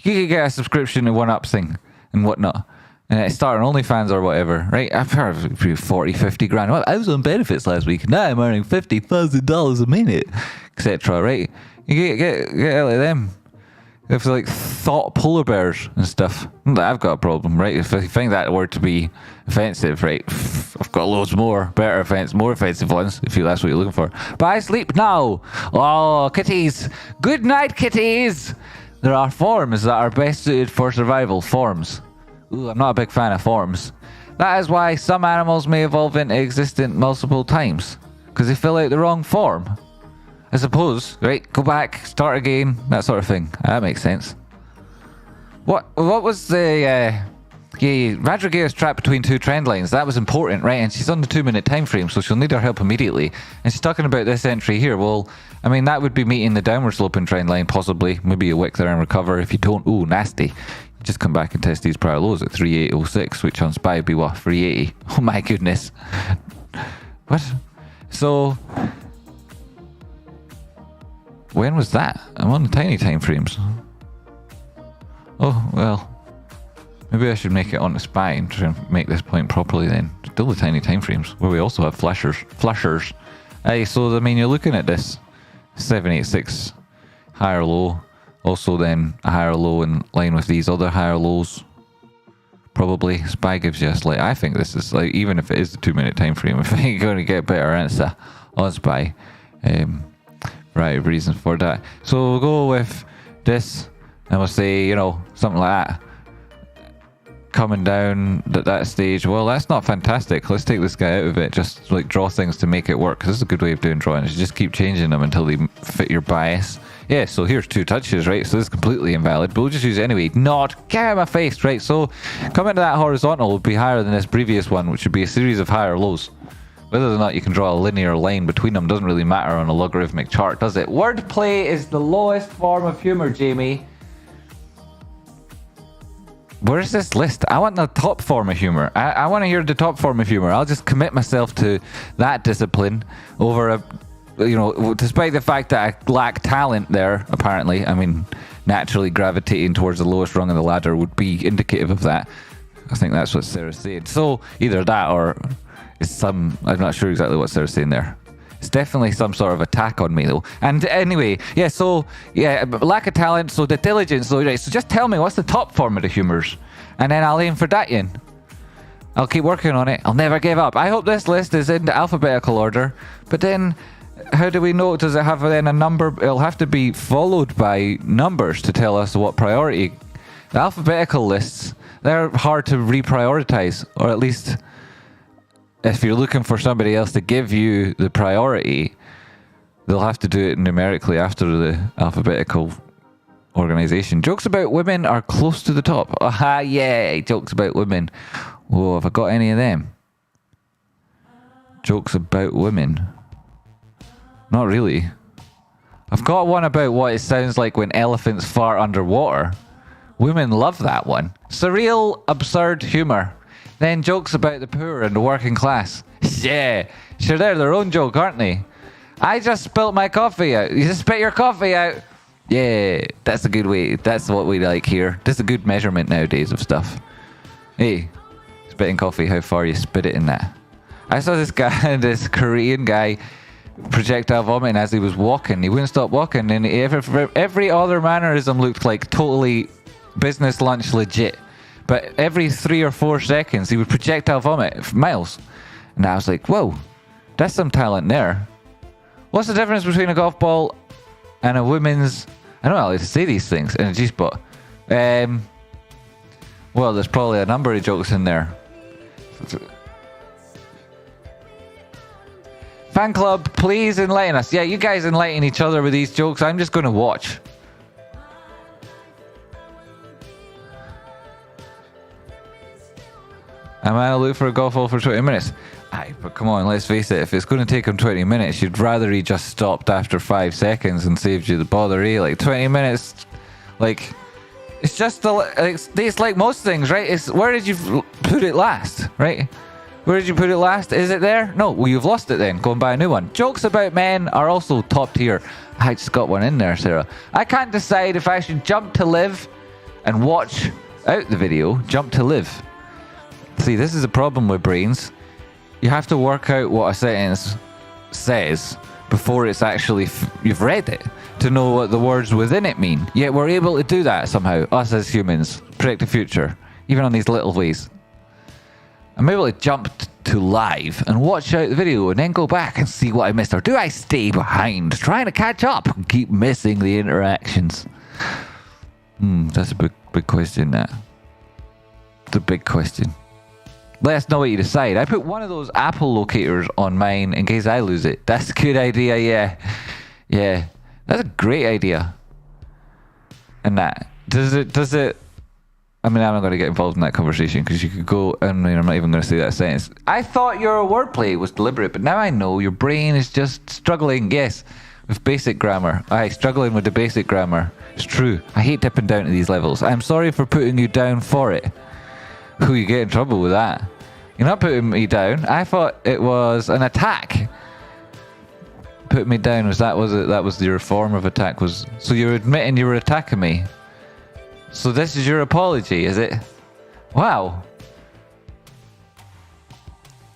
Speaker 1: You can get a subscription to 1UP thing and whatnot. And start on OnlyFans or whatever, right? I've heard of 40, 50 grand. Well, I was on benefits last week. Now I'm earning $50,000 a minute, etc. Right? You get out of them. If like thought polar bears and stuff, I've got a problem, right? If I find that word to be offensive, right? I've got loads more more offensive ones. If that's what you're looking for. But I sleep now. Oh, kitties! Good night, kitties. There are forms that are best suited for survival. Forms. Ooh, I'm not a big fan of forms. That is why some animals may evolve into existence multiple times, because they fill out the wrong form. I suppose, right? Go back, start again, that sort of thing. That makes sense. What was the Radrigail's trapped between 2 trend lines? That was important, right? And she's on the 2-minute time frame, so she'll need our help immediately. And she's talking about this entry here. Well, I mean, that would be meeting the downward sloping trend line, possibly. Maybe you wick there and recover. If you don't, ooh, nasty. Just come back and test these prior lows at 3806, which on SPY would be what, 380. Oh my goodness. What? So when was that? I'm on the tiny time frames. Oh well, maybe I should make it on the SPY and try and make this point properly then. Still the tiny time frames, where we also have flushers. Hey, so I mean, you're looking at this 786 higher low. Also then a higher low in line with these other higher lows. Probably. SPY gives you a slight, I think this is like, even if it is the 2-minute time frame, I think you're going to get a better answer on SPY. Variety of reasons for that. So we'll go with this and we'll say, you know, something like that. Coming down at that stage, well, that's not fantastic. Let's take this guy out of it. Just like draw things to make it work. This is a good way of doing drawing. You just keep changing them until they fit your bias. Yeah, so here's 2 touches, right? So this is completely invalid, but we'll just use it anyway. Not get out of my face, right? So coming to that horizontal would be higher than this previous one, which would be a series of higher lows. Whether or not you can draw a linear line between them doesn't really matter on a logarithmic chart, does it? Wordplay is the lowest form of humor, Jamie. Where's this list? I want the top form of humor. I want to hear the top form of humor. I'll just commit myself to that discipline over a, you know, despite the fact that I lack talent there, apparently. I mean, naturally gravitating towards the lowest rung of the ladder would be indicative of that. I think that's what Sarah's saying. So either that or it's some, I'm not sure exactly what Sarah's saying there. It's definitely some sort of attack on me though. And anyway, yeah, so yeah, lack of talent, so the diligence, so right, so just tell me what's the top form of the humors, and then I'll aim for that in. I'll keep working on it. I'll never give up. I hope this list is in alphabetical order, but then how do we know? Does it have then a number? It'll have to be followed by numbers to tell us what priority. The alphabetical lists, they're hard to reprioritize, or at least if you're looking for somebody else to give you the priority, they'll have to do it numerically after the alphabetical organization. Jokes about women are close to the top. Aha, yeah, jokes about women. Whoa, have I got any of them? Jokes about women. Not really. I've got one about what it sounds like when elephants fart underwater. Women love that one. Surreal, absurd humor. Then jokes about the poor and the working class. Yeah, sure, they're their own joke, aren't they? I just spilt my coffee out. You just spit your coffee out. Yeah, that's a good way. That's what we like here. That's a good measurement nowadays of stuff. Hey, spitting coffee, how far you spit it in that. I saw this guy, this Korean guy, projectile vomiting as he was walking. He wouldn't stop walking, and every other mannerism looked like totally business lunch legit. But every 3 or 4 seconds, he would projectile vomit for miles. And I was like, whoa, that's some talent there. What's the difference between a golf ball and a women's... I don't know how to say these things in a G-spot. Well, there's probably a number of jokes in there. Fan club, please enlighten us. Yeah, you guys enlighten each other with these jokes. I'm just going to watch. I'm going to look for a golf ball for 20 minutes. Aye, but come on, let's face it. If it's going to take him 20 minutes, you'd rather he just stopped after 5 seconds and saved you the bother, eh? Like 20 minutes, like, it's just, it's like most things, right? It's, where did you put it last, right? Where did you put it last? Is it there? No, well, you've lost it then. Go and buy a new one. Jokes about men are also top tier. I just got one in there, Sarah. I can't decide if I should jump to live and watch out the video. Jump to live. See, this is a problem with brains. You have to work out what a sentence says before it's actually you've read it to know what the words within it mean. Yet we're able to do that somehow, us as humans. Predict the future, even on these little ways. I'm able to jump to live and watch out the video and then go back and see what I missed. Or do I stay behind trying to catch up and keep missing the interactions? That's a big question, that. It's a big question. Let us know what you decide. I put one of those Apple locators on mine in case I lose it. That's a good idea, yeah. Yeah, that's a great idea. And that, does it, I mean, I'm not going to get involved in that conversation because you could go, I mean, I'm not even going to say that sentence. I thought your wordplay was deliberate, but now I know your brain is just struggling, yes, with basic grammar. Aye, struggling with the basic grammar. It's true. I hate dipping down to these levels. I'm sorry for putting you down for it. Who you get in trouble with that? You're not putting me down. I thought it was an attack. Put me down, was that it? That was your form of attack. Was so you're admitting you were attacking me. So this is your apology, is it? Wow.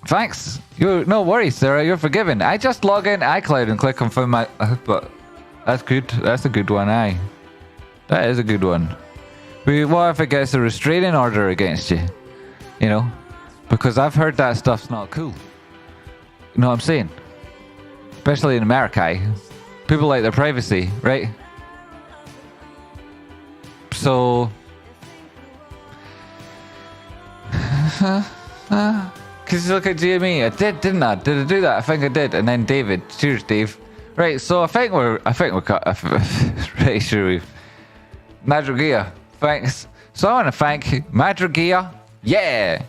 Speaker 1: Thanks. No worries, Sarah. You're forgiven. I just log in iCloud and click on find my. But that's good. That's a good one. Aye. That is a good one. But what if it gets a restraining order against you? You know? Because I've heard that stuff's not cool. You know what I'm saying? Especially in America. People like their privacy, right? So... Because you look at GME. I did, didn't I? Did I do that? I think I did. And then David. Cheers, Dave. Right, so I think we're pretty sure we've... Madrigia. Thanks. So I want to thank Madrigia. Yeah.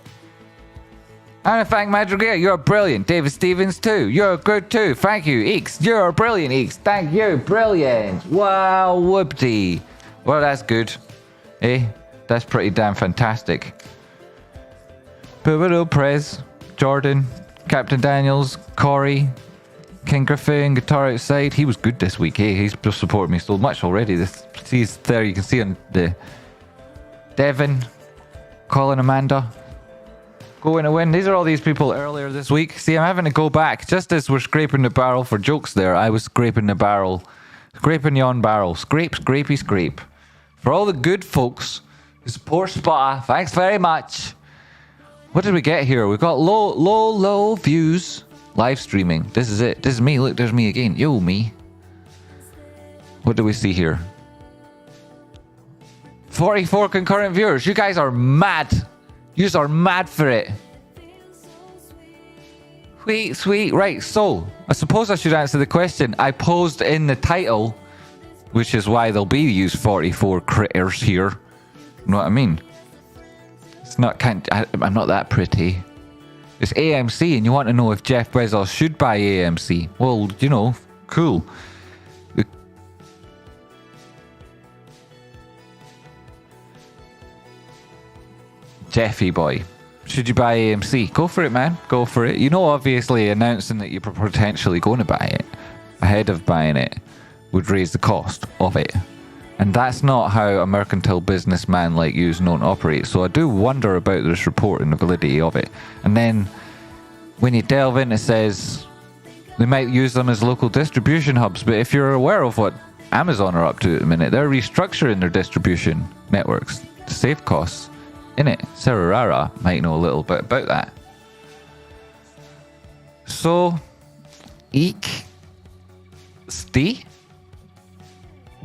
Speaker 1: I want to thank Madrigia. You're brilliant. David Stevens too. You're good too. Thank you. Eeks. You're brilliant, Eeks. Thank you. Brilliant. Wow. Whoopty. Well, that's good. Eh? That's pretty damn fantastic. Bubado, Prez, Jordan, Captain Daniels, Corey, King Griffin, Guitar Outside. He was good this week. Hey, he's just supported me so much already. He's there. You can see on the Devin, Colin, Amanda. Going to win. These are all these people earlier this week. See, I'm having to go back. Just as we're scraping the barrel for jokes there, I was scraping the barrel. Scraping yon barrel. Scrape, scrapey, scrape. For all the good folks who support Spotify, thanks very much. What did we get here? We've got low views. Live streaming. This is it. This is me. Look, there's me again. Yo, me. What do we see here? 44 concurrent viewers. You guys are mad. You are mad for it. Sweet. Right, so I suppose I should answer the question I posed in the title, which is why there'll be used 44 critters here. You know what I mean? It's not I'm not that pretty. It's AMC, and you want to know if Jeff Bezos should buy AMC. Well, you know, cool. Jeffy boy, should you buy AMC? Go for it, man. Go for it. You know, obviously announcing that you're potentially going to buy it ahead of buying it would raise the cost of it. And that's not how a mercantile businessman like you is known to operate. So I do wonder about this report and the validity of it. And then when you delve in, it says they might use them as local distribution hubs. But if you're aware of what Amazon are up to at the minute, they're restructuring their distribution networks to save costs. In it, Sarah might know a little bit about that. So, eek, Stee,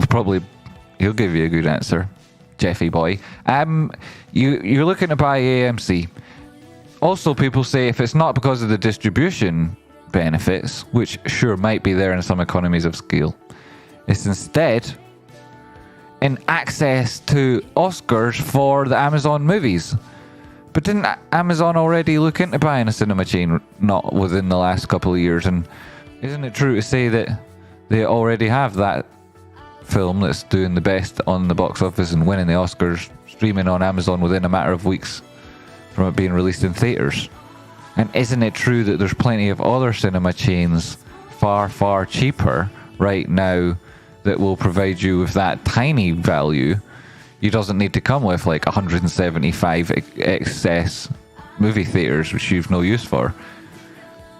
Speaker 1: probably he'll give you a good answer, Jeffy boy. You're looking to buy AMC. Also, people say if it's not because of the distribution benefits, which sure might be there in some economies of scale, it's instead in access to Oscars for the Amazon movies. But didn't Amazon already look into buying a cinema chain not within the last couple of years? And isn't it true to say that they already have that film that's doing the best on the box office and winning the Oscars streaming on Amazon within a matter of weeks from it being released in theaters? And isn't it true that there's plenty of other cinema chains far cheaper right now that will provide you with that tiny value? You doesn't need to come with like 175 excess movie theaters, which you've no use for.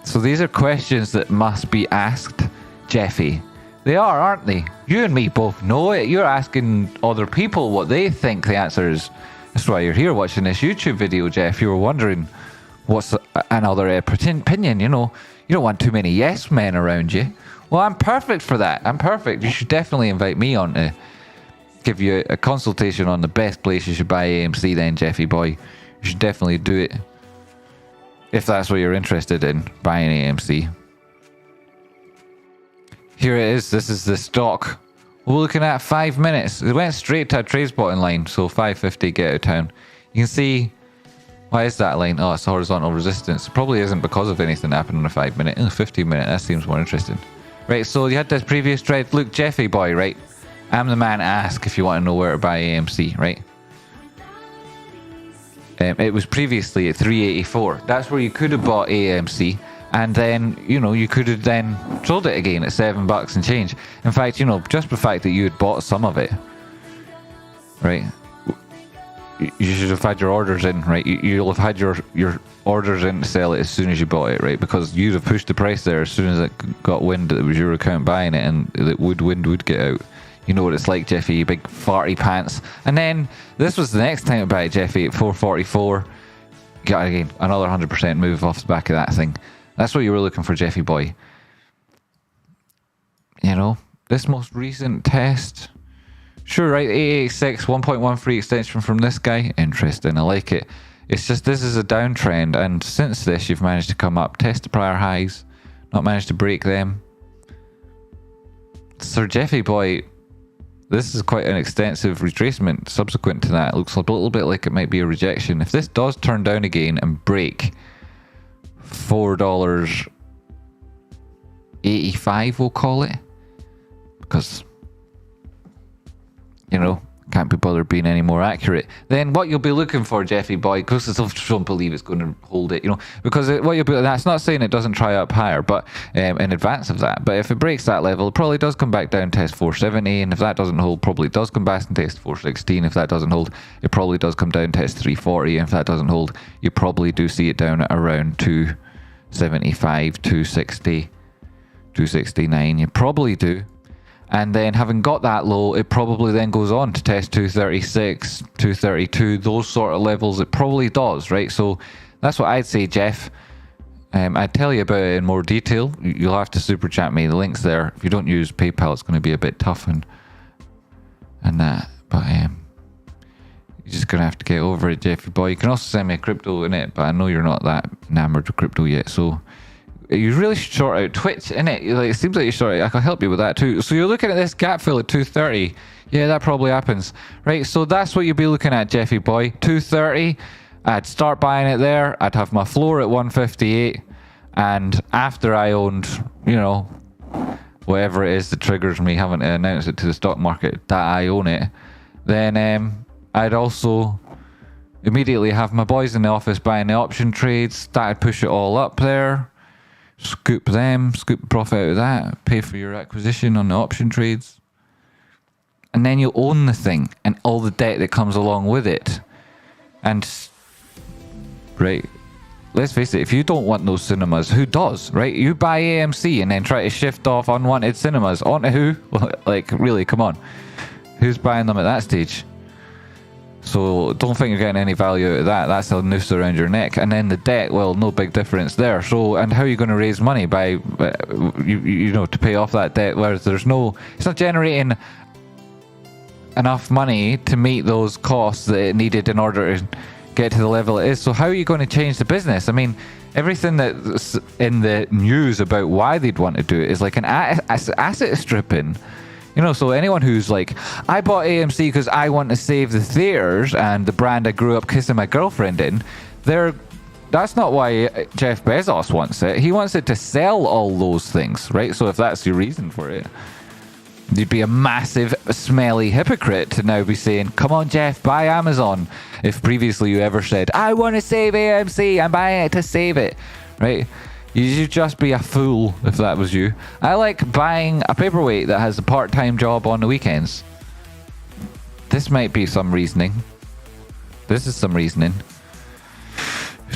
Speaker 1: So these are questions that must be asked, Jeffy. They are, aren't they? You and me both know it. You're asking other people what they think the answer is. That's why you're here watching this YouTube video, Jeff. You were wondering what's another opinion, you know. You don't want too many yes men around you. Well, I'm perfect for that. I'm perfect. You should definitely invite me on to give you a consultation on the best place you should buy AMC then, Jeffy boy. You should definitely do it if that's what you're interested in, buying AMC. Here it is. This is the stock. We're looking at 5 minutes. It went straight to a Tradespotting line, so 550 get out of town. You can see, why is that line? Oh, it's horizontal resistance. It probably isn't because of anything happening in a 5 minute. In a 15 minute, that seems more interesting. Right, so you had this previous trade. Look, Jeffy boy, right? I'm the man to ask if you want to know where to buy AMC, right? It was previously at 384. That's where you could have bought AMC, and then, you know, you could have then sold it again at $7 and change. In fact, you know, just the fact that you had bought some of it, right? You should have had your orders in, right? You'll have had your orders in to sell it as soon as you bought it, right? Because you'd have pushed the price there as soon as it got wind that it was your account buying it, and that wind would get out. You know what it's like, Jeffy, you big farty pants. And then this was the next time to buy it, Jeffy, at 444. Got again another 100% move off the back of that thing. That's what you were looking for, Jeffy boy. You know, this most recent test. Sure, right, 886, 1.13 extension from this guy. Interesting, I like it. It's just this is a downtrend, and since this you've managed to come up, test the prior highs, not managed to break them. Sir Jeffy boy, this is quite an extensive retracement subsequent to that. It looks a little bit like it might be a rejection. If this does turn down again and break $4.85, we'll call it, because, you know, can't be bothered being any more accurate. Then what you'll be looking for, Jeffy boy, because I still don't believe it's going to hold it, you know, because what you'll be, that's not saying it doesn't try up higher, but in advance of that. But if it breaks that level, it probably does come back down, test 470, and if that doesn't hold, probably does come back and test 416. If that doesn't hold, it probably does come down, test 340, and if that doesn't hold, you probably do see it down at around 275, 260, 269. You probably do. And then having got that low, it probably then goes on to test 236, 232, those sort of levels. It probably does, right? So that's what I'd say, Jeff. I'd tell you about it in more detail. You'll have to super chat me. The link's there. If you don't use PayPal, it's going to be a bit tough and that. But you're just going to have to get over it, Jeffy boy. You can also send me a crypto in it, but I know you're not that enamored with crypto yet, so... You really should short out Twitch, innit? Like, it seems like you short out. I can help you with that too. So you're looking at this gap fill at 230. Yeah, that probably happens. Right, so that's what you'll be looking at, Jeffy boy. 230. I'd start buying it there. I'd have my floor at 158. And after I owned, you know, whatever it is that triggers me having to announce it to the stock market that I own it, then I'd also immediately have my boys in the office buying the option trades. That'd push it all up there. Scoop them, scoop profit out of that, pay for your acquisition on the option trades. And then you own the thing and all the debt that comes along with it. And, right, let's face it, if you don't want those cinemas, who does, right? You buy AMC and then try to shift off unwanted cinemas onto who? Like, really, come on. Who's buying them at that stage? So don't think you're getting any value out of that. That's a noose around your neck. And then the debt, well, no big difference there. So, and how are you going to raise money? By, you know, to pay off that debt, whereas there's no, it's not generating enough money to meet those costs that it needed in order to get to the level it is. So how are you going to change the business? I mean, everything that's in the news about why they'd want to do it is like an asset stripping. You know, so anyone who's like, I bought AMC because I want to save the theaters and the brand I grew up kissing my girlfriend in, that's not why Jeff Bezos wants it. He wants it to sell all those things, right? So if that's your reason for it, you'd be a massive, smelly hypocrite to now be saying, come on, Jeff, buy Amazon. If previously you ever said, I want to save AMC, I'm buying it to save it, right? You'd just be a fool if that was you. I like buying a paperweight that has a part-time job on the weekends. This might be some reasoning. This is some reasoning.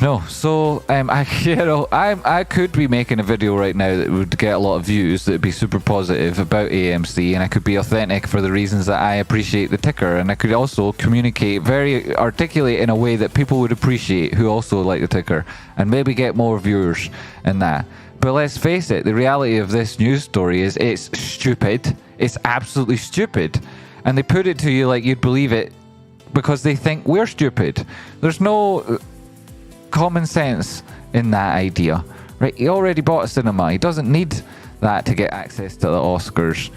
Speaker 1: No, so I could be making a video right now that would get a lot of views, that would be super positive about AMC, and I could be authentic for the reasons that I appreciate the ticker, and I could also communicate very articulate in a way that people would appreciate who also like the ticker, and maybe get more viewers and that. But let's face it, the reality of this news story is it's stupid. It's absolutely stupid, and they put it to you like you'd believe it because they think we're stupid. There's no common sense in that idea, right? He already bought a cinema. He doesn't need that to get access to the Oscars.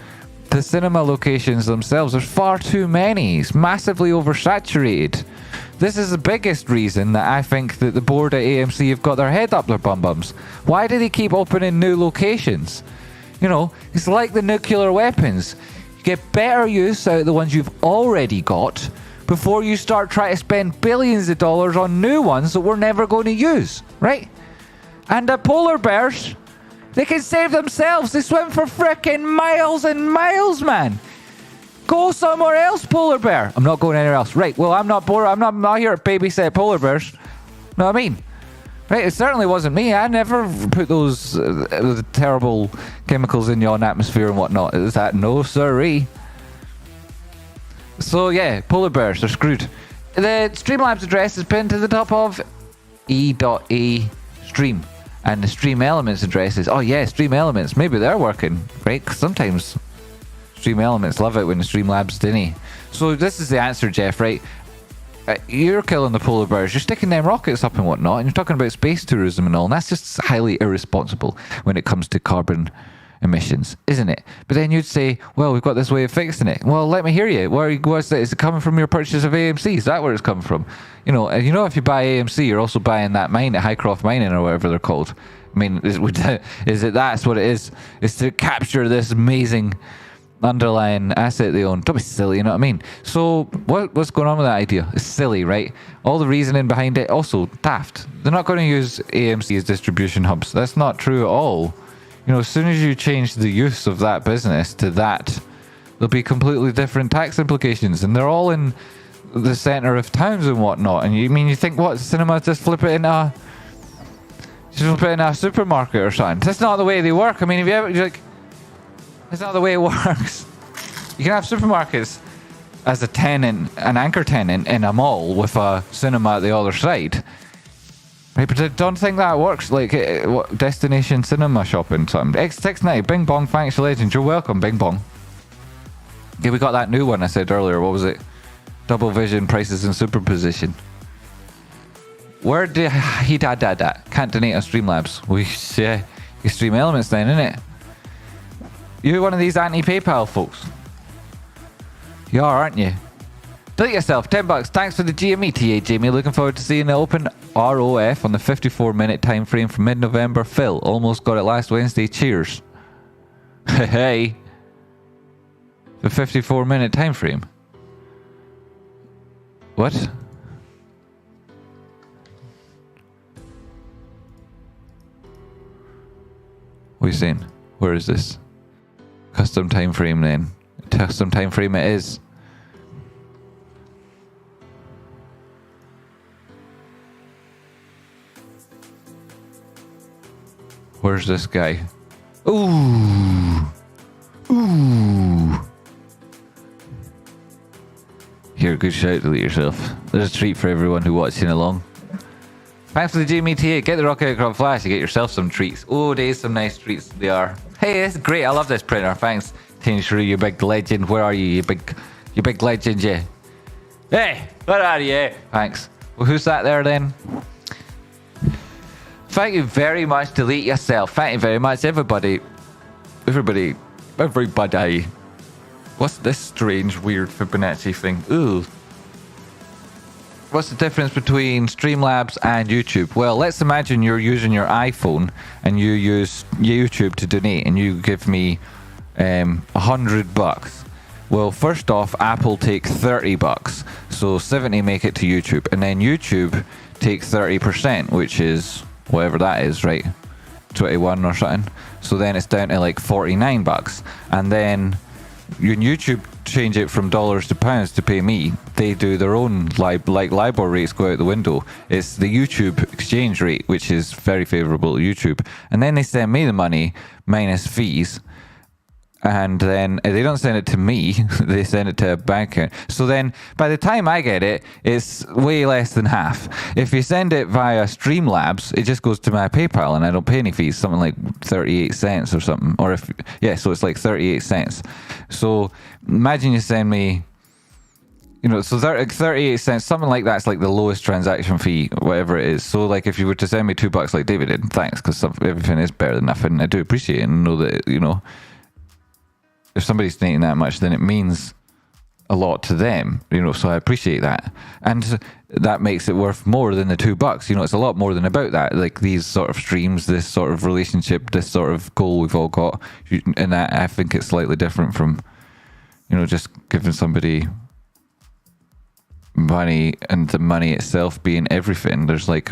Speaker 1: The cinema locations themselves, there's far too many. It's massively oversaturated. This is the biggest reason that I think that the board at AMC have got their head up their bum-bums. Why do they keep opening new locations? You know, it's like the nuclear weapons. You get better use out of the ones you've already got before you start trying to spend billions of dollars on new ones that we're never going to use, right? And the polar bears, they can save themselves. They swim for frickin' miles and miles, man. Go somewhere else, polar bear. I'm not going anywhere else. Right, well, I'm not here to babysit polar bears. Know what I mean? Right, it certainly wasn't me. I never put those terrible chemicals in your atmosphere and whatnot. Is that no siree? So yeah, polar bears are screwed. The Streamlabs address is pinned to the top of e.a stream. And the Stream Elements address is, oh yeah, Stream Elements. Maybe they're working, right? 'Cause sometimes Stream Elements love it when the Streamlabs didn't. So this is the answer, Jeff, right? You're killing the polar bears. You're sticking them rockets up and whatnot. And you're talking about space tourism and all. And that's just highly irresponsible when it comes to carbon emissions, isn't it? But then you'd say, well, we've got this way of fixing it. Well, let me hear you. What's that? Is it coming from your purchase of AMC? Is that where it's coming from? You know, and you know, if you buy AMC, you're also buying that mine at Hycroft Mining or whatever they're called. I mean, is it that's what it is? Is to capture this amazing underlying asset they own. Don't be silly, you know what I mean? So what's going on with that idea? It's silly, right? All the reasoning behind it, also daft. They're not going to use AMC as distribution hubs. That's not true at all. You know, as soon as you change the use of that business to that, there'll be completely different tax implications, and they're all in the center of towns and whatnot. And you think, what, cinema, just flip it in a supermarket or something? That's not the way they work. I mean, if you ever, like, that's not the way it works. You can have supermarkets as a tenant, an anchor tenant in a mall with a cinema at the other side. Right, but I don't think that works. Like, what, destination cinema shopping, something. X690, Bing Bong, thanks for legend. You're welcome, Bing Bong. Yeah, we got that new one I said earlier. What was it? Double vision, prices in superposition. Where did he that? Can't donate on Streamlabs. We you stream elements then, innit? You're one of these anti-PayPal folks. You are, aren't you? Delete yourself, $10. Thanks for the GME, TA Jamie. Looking forward to seeing the open ROF on the 54-minute time frame from mid-November. Phil, almost got it last Wednesday. Cheers. Hey. The 54-minute time frame. What? What are you saying? Where is this? Custom time frame then. Custom time frame it is. Where's this guy? Ooh. Ooh. Here, good shout, delete yourself. There's a treat for everyone who watching along. Thanks for the GME TA. Get the rocket RO Flash to get yourself some treats. Oh, there's some nice treats. They are. Hey, it's great. I love this printer. Thanks, Tinshrew, you big legend. Where are you, you big legend, yeah? Hey, where are you? Thanks. Well, who's that there then? Thank you very much. Delete yourself. Thank you very much, everybody. Everybody. What's this strange, weird Fibonacci thing? Ooh. What's the difference between Streamlabs and YouTube? Well, let's imagine you're using your iPhone and you use YouTube to donate, and you give me $100. Well, first off, Apple take $30, so 70 make it to YouTube, and then YouTube takes 30%, which is whatever that is, right? 21 or something. So then it's down to like $49, and then when YouTube change it from dollars to pounds to pay me, they do their own LIBOR rates go out the window. It's the YouTube exchange rate, which is very favorable to YouTube, and then they send me the money minus fees. And then they don't send it to me, they send it to a bank account. So then by the time I get it, it's way less than half. If you send it via Streamlabs, it just goes to my PayPal and I don't pay any fees, something like 38 cents or something. Or if, yeah, so it's like 38 cents. So imagine you send me, you know, so 38 cents, something like that's like the lowest transaction fee, whatever it is. So like if you were to send me $2 like David did, thanks, because everything is better than nothing. I do appreciate it and know that, you know, if somebody's donating that much, then it means a lot to them, you know, so I appreciate that. And that makes it worth more than the $2. You know, it's a lot more than about that. Like these sort of streams, this sort of relationship, this sort of goal we've all got. And I think it's slightly different from, you know, just giving somebody money and the money itself being everything. There's like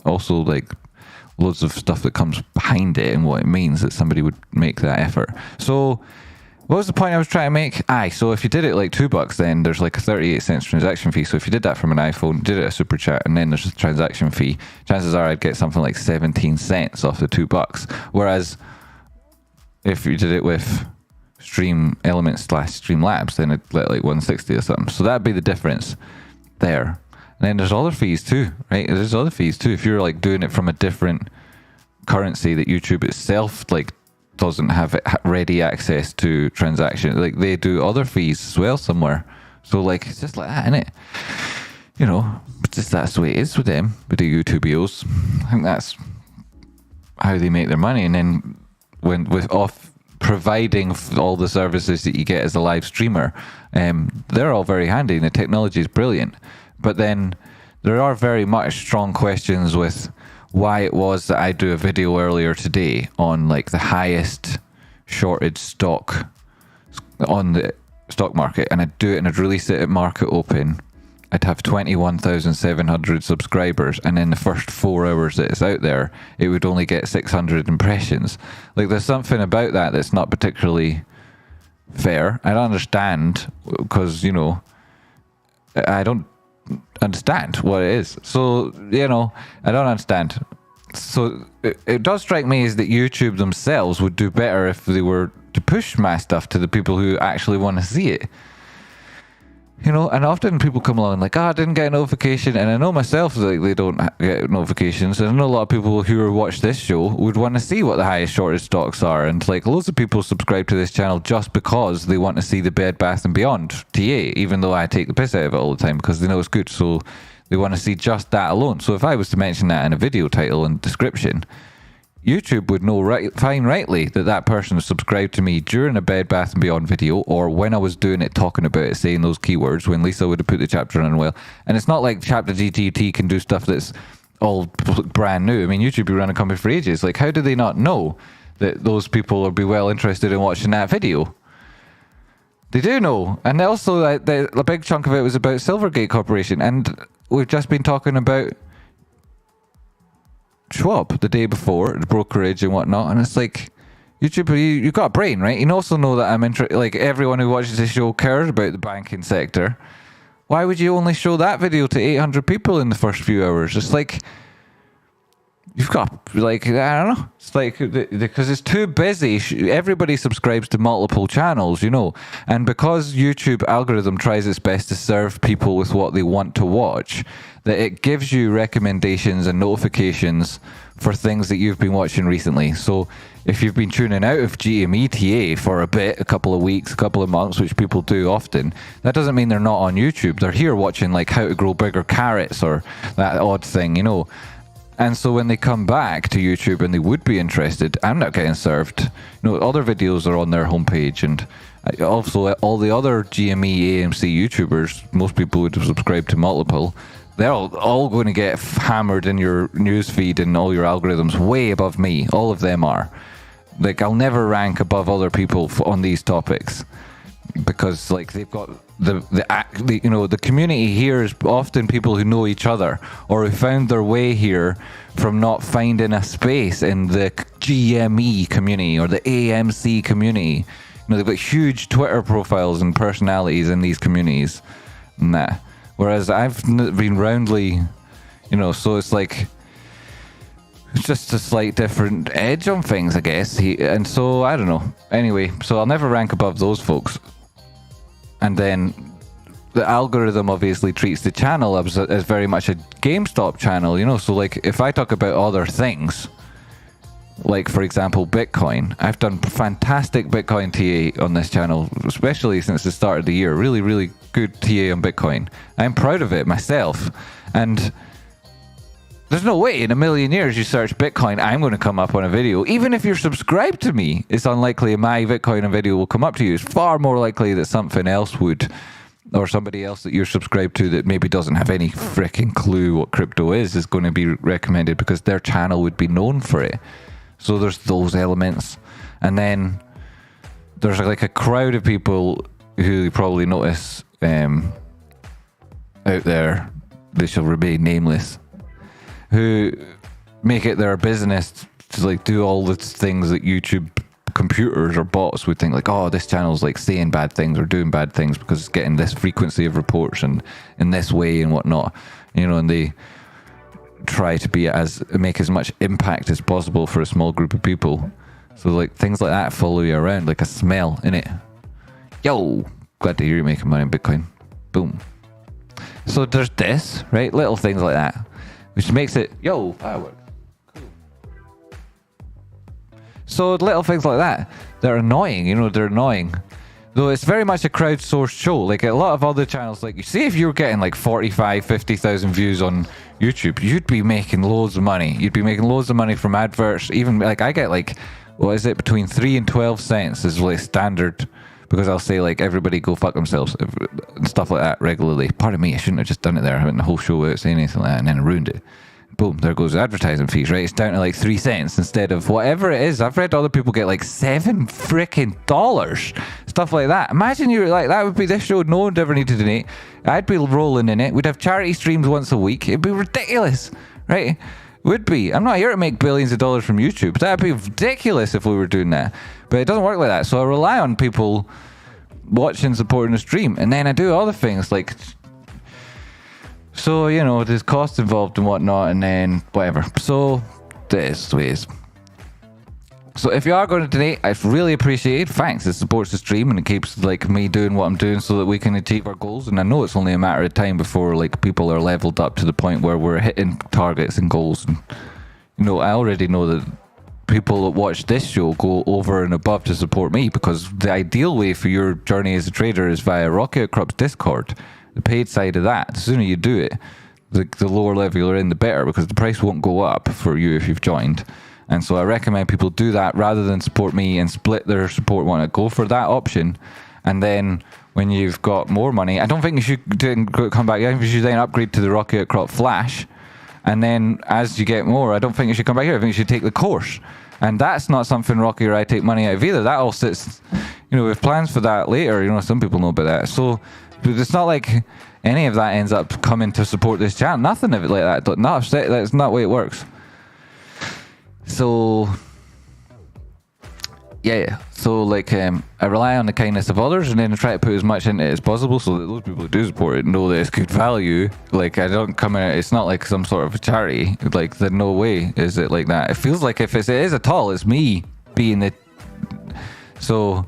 Speaker 1: also like loads of stuff that comes behind it and what it means that somebody would make that effort. So what was the point I was trying to make? So if you did it like $2, then there's like a 38 cents transaction fee. So if you did that from an iPhone, did it a super chat, and then there's a transaction fee, chances are I'd get something like 17 cents off the $2. Whereas if you did it with Stream Elements / Streamlabs, then it'd let like 160 or something. So that'd be the difference there. And then there's other fees too, right? There's other fees too. If you're like doing it from a different currency that YouTube itself like doesn't have ready access to transactions, like they do other fees as well somewhere. So like it's just like that, innit? You know, but just that's the way it is with them, with the YouTubios. I think that's how they make their money. And then when with off providing all the services that you get as a live streamer, they're all very handy and the technology is brilliant. But then there are very much strong questions with why it was that I do a video earlier today on like the highest shorted stock on the stock market, and I'd do it and I'd release it at market open, I'd have 21,700 subscribers, and in the first 4 hours that it's out there, it would only get 600 impressions. Like, there's something about that that's not particularly fair. I don't understand, because, you know, I don't understand what it is. So, you know, I don't understand. So it does strike me as that YouTube themselves would do better if they were to push my stuff to the people who actually want to see it. You know, and often people come along like, I didn't get a notification, and I know myself, like, they don't get notifications, and I know a lot of people who watch this show would want to see what the highest shorted stocks are, and like loads of people subscribe to this channel just because they want to see the Bed Bath & Beyond TA, even though I take the piss out of it all the time because they know it's good, so they want to see just that alone. So if I was to mention that in a video title and description, YouTube would know fine rightly that that person subscribed to me during a Bed Bath & Beyond video, or when I was doing it, talking about it, saying those keywords, when Lisa would have put the chapter on well. And it's not like Chapter GTT can do stuff that's all brand new. I mean, YouTube been running a company for ages. Like, how do they not know that those people will be well interested in watching that video? They do know. And also, a big chunk of it was about Silvergate Corporation. And we've just been talking about Schwab the day before, the brokerage and whatnot, and it's like, YouTube, you got a brain, right? You also know that I'm interested, like, everyone who watches this show cares about the banking sector. Why would you only show that video to 800 people in the first few hours? It's like, you've got, like, I don't know, it's like, because it's too busy. Everybody subscribes to multiple channels, you know, and because YouTube algorithm tries its best to serve people with what they want to watch, that it gives you recommendations and notifications for things that you've been watching recently. So if you've been tuning out of GME TA for a bit, a couple of weeks, a couple of months, which people do often, that doesn't mean they're not on YouTube. They're here watching like how to grow bigger carrots or that odd thing, you know. And so when they come back to YouTube and they would be interested, I'm not getting served. You know, other videos are on their homepage, and also all the other GME AMC YouTubers, most people would have subscribed to multiple. They're all going to get hammered in your news feed and all your algorithms way above me. All of them are. Like, I'll never rank above other people on these topics, because like they've got the you know, the community here is often people who know each other, or who found their way here from not finding a space in the GME community or the AMC community. You know, they've got huge Twitter profiles and personalities in these communities and that. Whereas I've been roundly, you know, so it's like, it's just a slight different edge on things, I guess. And so, I don't know. Anyway, so I'll never rank above those folks. And then the algorithm obviously treats the channel as very much a GameStop channel, you know. So like, if I talk about other things, like for example Bitcoin, I've done fantastic Bitcoin TA on this channel, especially since the start of the year. Really, really good TA on Bitcoin. I'm proud of it myself, and there's no way in a million years you search Bitcoin, I'm going to come up on a video. Even if you're subscribed to me, it's unlikely my Bitcoin video will come up to you. It's far more likely that something else would, or somebody else that you're subscribed to that maybe doesn't have any freaking clue what crypto is going to be recommended, because their channel would be known for it. So there's those elements. And then there's like a crowd of people who you probably notice out there, they shall remain nameless, who make it their business to like do all the things that YouTube computers or bots would think, like, oh, this channel's like saying bad things or doing bad things because it's getting this frequency of reports and in this way and whatnot, you know, and they try to make as much impact as possible for a small group of people. So like things like that follow you around like a smell, innit? Yo, glad to hear you're making money in Bitcoin. Boom. So there's this, right? Little things like that, which makes it, yo, fireworks. Cool. So little things like that, they're annoying, you know, they're annoying. Though it's very much a crowdsourced show. Like a lot of other channels, like you see, if you were getting like 45, 50,000 views on YouTube, you'd be making loads of money. You'd be making loads of money from adverts. Even like I get like, what is it, between 3 and 12 cents is like standard, because I'll say like, everybody go fuck themselves and stuff like that regularly. Pardon me, I shouldn't have just done it there. I went the whole show without saying anything like that and then I ruined it. Boom, there goes the advertising fees, right? It's down to like 3 cents instead of whatever it is. I've read other people get like $7 freaking dollars, stuff like that. Imagine you like, that would be this show, no one would ever need to donate. I'd be rolling in it. We'd have charity streams once a week. It'd be ridiculous, right? Would be. I'm not here to make billions of dollars from YouTube. That'd be ridiculous if we were doing that. But it doesn't work like that. So I rely on people watching, supporting the stream, and then I do other things like, so, you know, there's costs involved and whatnot, and then whatever. So this the way it is. So if you are going to donate, I really appreciate it. Thanks. It supports the stream and it keeps like me doing what I'm doing so that we can achieve our goals. And I know it's only a matter of time before like people are leveled up to the point where we're hitting targets and goals. And you know, I already know that people that watch this show go over and above to support me, because the ideal way for your journey as a trader is via Rocket Crup's Discord. The paid side of that. The sooner you do it, the lower level you're in, the better, because the price won't go up for you if you've joined. And so I recommend people do that rather than support me and split their support. Want to go for that option, and then when you've got more money, I don't think you should come back. I think you should then upgrade to the Rocket Crop Flash, and then as you get more, I don't think you should come back here. I think you should take the course, and that's not something Rocky or I take money out of either. That all sits, you know, we have plans for that later. You know, some people know about that. So it's not like any of that ends up coming to support this channel. Nothing of it like that. Not upset. That's not the way it works. So yeah. So like I rely on the kindness of others, and then I try to put as much into it as possible so that those people who do support it know that it's good value. Like I don't come in, it's not like some sort of a charity. Like there's no way is it like that. It feels like if it is at all, it's me being the so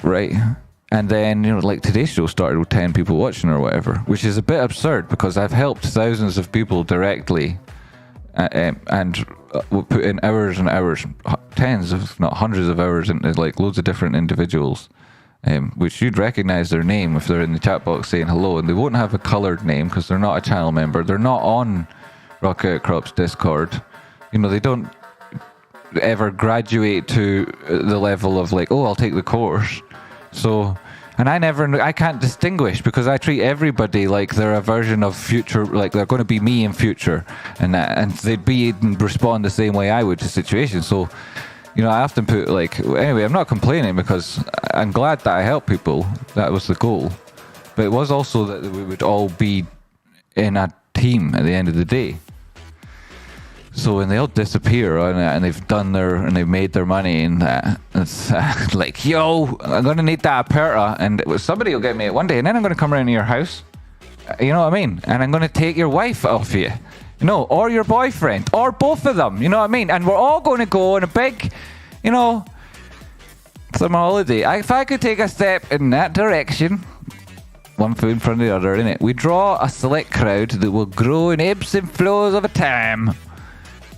Speaker 1: right. And then, you know, like today's show started with 10 people watching or whatever, which is a bit absurd because I've helped thousands of people directly and put in hours and hours, tens if not hundreds of hours into like loads of different individuals, which you'd recognize their name if they're in the chat box saying hello, and they won't have a colored name because they're not a channel member. They're not on Rocket Crop's Discord. You know, they don't ever graduate to the level of like, oh, I'll take the course. So, and I can't distinguish because I treat everybody like they're a version of future, like they're going to be me in future, and they'd be and respond the same way I would to situations. So, you know, I often put like, anyway, I'm not complaining because I'm glad that I help people. That was the goal. But it was also that we would all be in a team at the end of the day. So when they all disappear and they've made their money, and it's like, yo, I'm gonna need that aperta, and somebody will get me it one day, and then I'm gonna come around to your house, you know what I mean? And I'm gonna take your wife off you, you know, or your boyfriend, or both of them, you know what I mean? And we're all gonna go on a big, you know, summer holiday. If I could take a step in that direction, one foot in front of the other, innit? We draw a select crowd that will grow in ebbs and flows over time.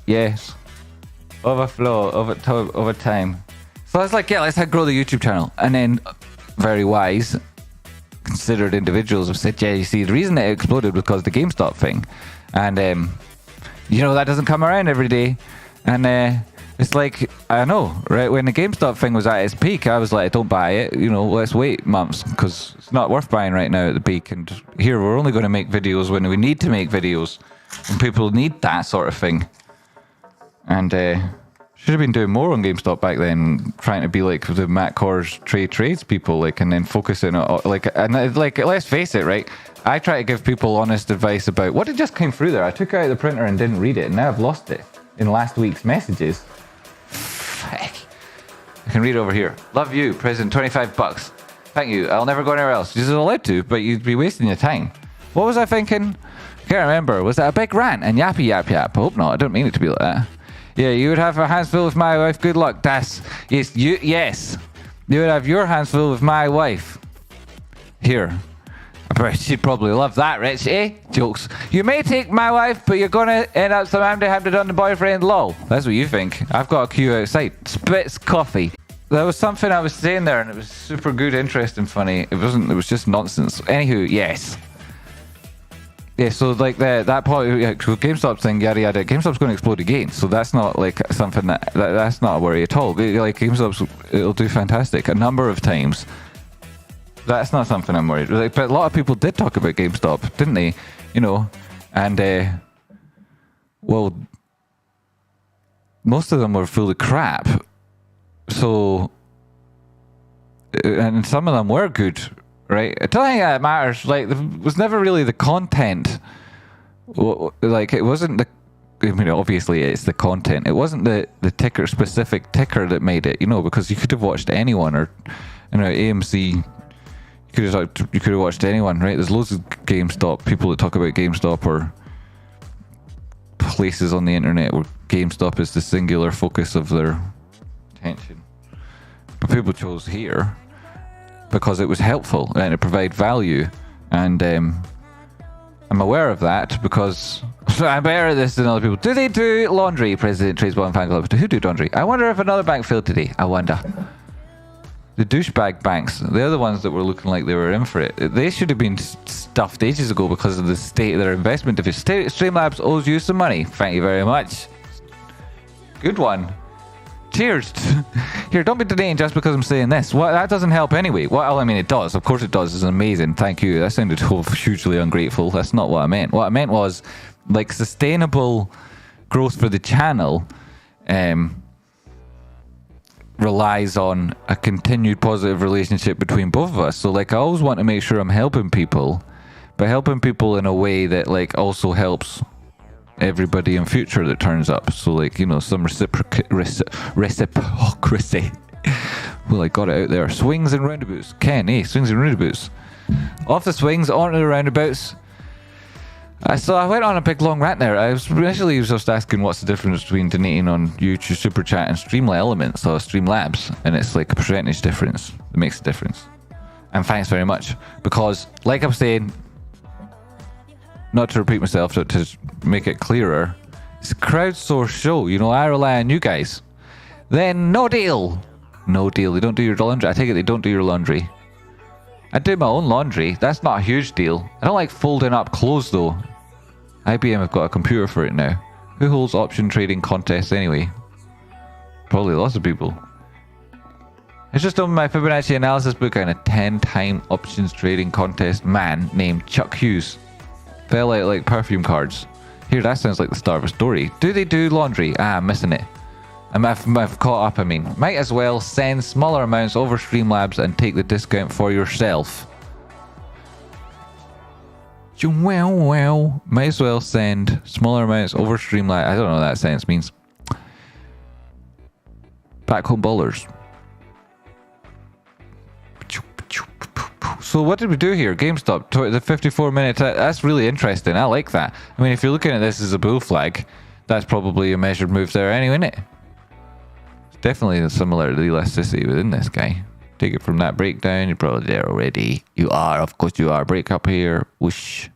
Speaker 1: Yes, overflow over time. So I was like, yeah, let's grow the YouTube channel. And then, very wise, considered individuals have said, yeah, you see, the reason it exploded was because of the GameStop thing. And, you know, that doesn't come around every day. And it's like, I know, right? When the GameStop thing was at its peak, I was like, don't buy it. You know, let's wait months because it's not worth buying right now at the peak. And here, we're only going to make videos when we need to make videos. When people need that sort of thing. And should have been doing more on GameStop back then, trying to be like the Matt Kors trades people, like, and then focusing on like let's face it, right? I try to give people honest advice about what just came through there. I took it out of the printer and didn't read it, and now I've lost it in last week's messages. I can read over here. Love you, present $25. Thank you. I'll never go anywhere else. You're allowed to, but you'd be wasting your time. What was I thinking? Can't remember. Was that a big rant and yappy yap yap? I hope not. I don't mean it to be like that. Yeah, you would have your hands full with my wife. Good luck, Das. Yes, you would have your hands full with my wife. Here. I bet she'd probably love that, Rich, eh? Jokes. You may take my wife, but you're gonna end up somehow having done the boyfriend. Lol. That's what you think. I've got a queue outside. Spitz coffee. There was something I was saying there, and it was super good, interesting, funny. It was just nonsense. Anywho, yes. Yeah, so like that part, GameStop thing, yada yada. GameStop's going to explode again, so that's not like something that's not a worry at all. Like it'll do fantastic a number of times. That's not something I'm worried. Like, but a lot of people did talk about GameStop, didn't they? You know, and well, most of them were full of crap. So, and some of them were good, right? I don't think that matters. Like, it was never really the content. Like, it wasn't the, I mean, obviously it's the content. It wasn't the ticker, specific ticker that made it, you know, because you could have watched anyone, or, you know, AMC, you could have watched anyone, right? There's loads of GameStop, people that talk about GameStop, or places on the internet where GameStop is the singular focus of their attention. But people chose here because it was helpful and it provided value, and I'm aware of that because I'm better at this than other people. Do they do laundry? President Tradespotting Fan Club. Who do laundry? I wonder if another bank failed today. I wonder. The douchebag banks, they're the ones that were looking like they were in for it. They should have been stuffed ages ago because of the state of their investment division. Streamlabs owes you some money. Thank you very much. Good one. Cheers. Here, don't be denying just because I'm saying this. Well, that doesn't help anyway. Well, I mean, it does. Of course it does. It's amazing. Thank you. That sounded hugely ungrateful. That's not what I meant. What I meant was, like, sustainable growth for the channel relies on a continued positive relationship between both of us. So, like, I always want to make sure I'm helping people, but helping people in a way that, like, also helps everybody in future that turns up. So, like, you know, some reciprocity. Well, I got it out there. Swings and roundabouts. Ken, swings and roundabouts. Off the swings, onto the roundabouts. So I went on a big long rant there. I was initially just asking what's the difference between donating on YouTube Super Chat and Streamlabs, or Streamlabs, and it's like a percentage difference that makes a difference. And thanks very much, because like I'm saying, not to repeat myself, but to make it clearer, it's a crowdsourced show. You know, I rely on you guys. Then no deal. No deal. They don't do your laundry. I take it they don't do your laundry. I do my own laundry. That's not a huge deal. I don't like folding up clothes though. IBM have got a computer for it now. Who holds option trading contests anyway? Probably lots of people. It's just on my Fibonacci analysis book and a 10-time options trading contest man named Chuck Hughes fell out like perfume cards. Here, that sounds like the start of a story. Do they do laundry? I'm missing it. I've caught up, I mean. Might as well send smaller amounts over Streamlabs and take the discount for yourself. Well. Might as well send smaller amounts over Streamlabs. I don't know what that sentence means. Back home ballers. So what did we do here? GameStop, the 54-minute. That's really interesting. I like that. I mean, if you're looking at this as a bull flag, that's probably a measured move there anyway, isn't it? Definitely similar to the elasticity within this guy. Take it from that breakdown. You're probably there already. You are, of course you are. Break up here. Whoosh.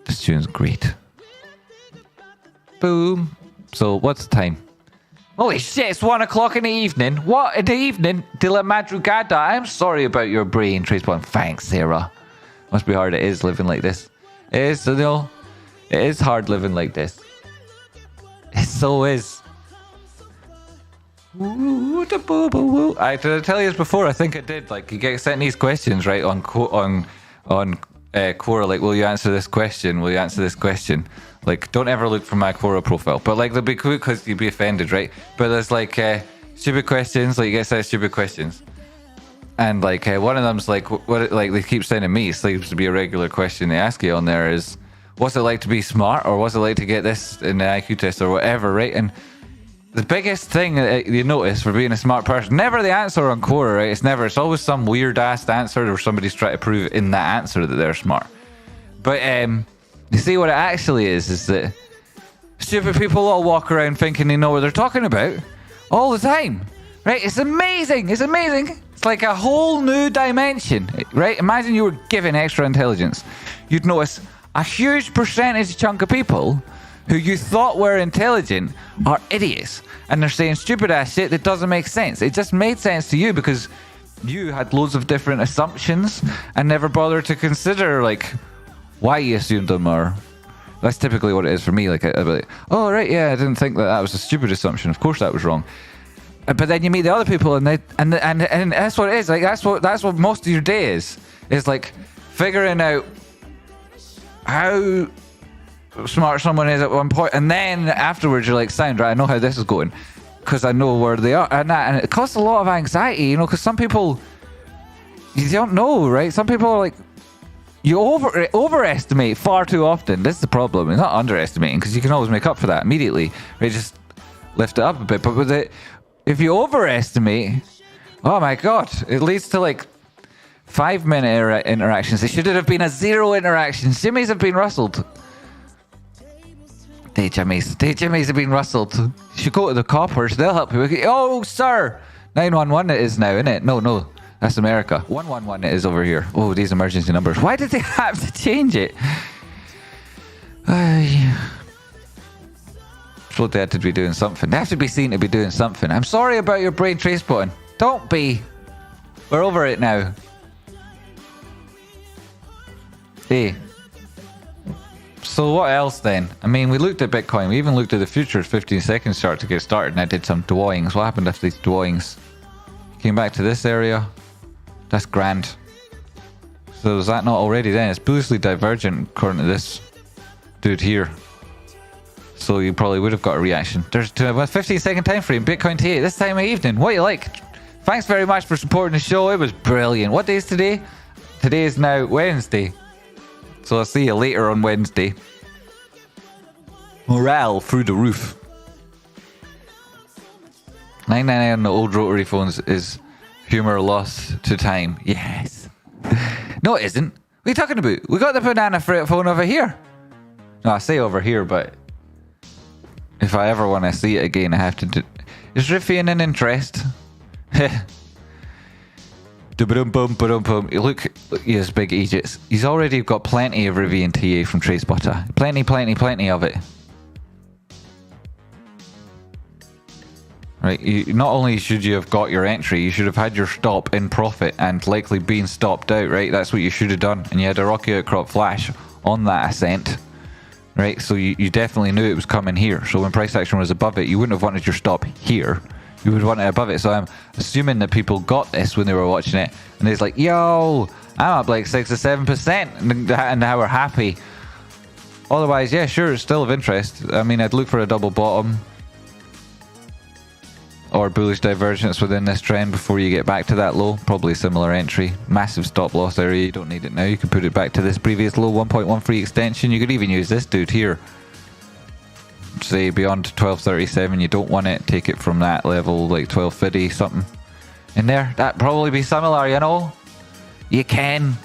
Speaker 1: This tune's great. Boom. So what's the time? Holy shit, it's 1 o'clock in the evening. What? In the evening? De la madrugada. I'm sorry about your brain, Tradespotting. Thanks, Sarah. Must be hard. It is living like this. It is, you know. It is hard living like this. It so is. Did I tell you this before? I think I did. Like, you get sent these questions, right, on Quora, like, will you answer this question? Will you answer this question? Like, don't ever look for my Quora profile. But, like, they'll be cool because you'll be offended, right? But there's, like, stupid questions. Like, you get sent stupid questions. And, like, one of them's, like, what, like, they keep sending me. It seems to be a regular question they ask you on there is, what's it like to be smart? Or what's it like to get this in the IQ test or whatever, right? And the biggest thing that you notice for being a smart person, never the answer on Quora, right? It's always some weird-ass answer or somebody's trying to prove in that answer that they're smart. But, you see what it actually is that stupid people all walk around thinking they know what they're talking about all the time, right? It's amazing. It's amazing. It's like a whole new dimension, right? Imagine you were given extra intelligence. You'd notice a huge percentage chunk of people who you thought were intelligent are idiots. And they're saying stupid ass shit that doesn't make sense. It just made sense to you because you had loads of different assumptions and never bothered to consider, like, why you assumed them, or that's typically what it is for me. Like, I'd be like, oh right, yeah, I didn't think that was a stupid assumption. Of course that was wrong. But then you meet the other people, and that's what it is. Like, that's what most of your day is like figuring out how smart someone is at one point, and then afterwards you're like, sound right, I know how this is going because I know where they are, and it causes a lot of anxiety, you know, because some people you don't know, right? Some people are like, you overestimate far too often. This is the problem. It's not underestimating, because you can always make up for that immediately, right? Just lift it up a bit. But with it, if you overestimate, oh my god, it leads to like 5-minute interactions. It should have been a 0 interactions. Jimmies have been rustled. Day Jimmies have been rustled. You should go to the coppers. They'll help you. Oh, sir. 911 it is now, isn't it? No. That's America. 111 it is over here. Oh, these emergency numbers. Why did they have to change it? So they had to be doing something. They have to be seen to be doing something. I'm sorry about your brain Tradespotting. Don't be. We're over it now. Hey. So what else then? I mean, we looked at Bitcoin. We even looked at the futures 15 seconds chart to get started, and I did some drawings. What happened after these drawings? Came back to this area. That's grand. So is that not already then? It's bullishly divergent according to this dude here. So you probably would have got a reaction. There's a 15-second time frame. Bitcoin T8 this time of evening. What do you like? Thanks very much for supporting the show. It was brilliant. What day is today? Today is now Wednesday. So I'll see you later on Wednesday. Morale through the roof. 999 on the old rotary phones is humor lost to time. Yes. No, it isn't. What are you talking about? We got the banana phone over here. No, I say over here, but if I ever want to see it again, I have to do... Is Riffian in interest? Look, yes, big Egypt. He's already got plenty of Rivian TA from Tradespotter. Plenty of it. Right, not only should you have got your entry, you should have had your stop in profit and likely been stopped out, right? That's what you should have done. And you had a rocky outcrop flash on that ascent, right? So you definitely knew it was coming here. So when price action was above it, you wouldn't have wanted your stop here. You would want it above it. So I'm assuming that people got this when they were watching it. And it's like, yo, I'm up like 6 or 7%. And now we're happy. Otherwise, yeah, sure, it's still of interest. I mean, I'd look for a double bottom or bullish divergence within this trend before you get back to that low. Probably similar entry. Massive stop loss area. You don't need it now. You can put it back to this previous low, 1.13 extension. You could even use this dude here. Say beyond 1237, you don't want it. Take it from that level, like 1250 something in there. That'd probably be similar, you know. You can.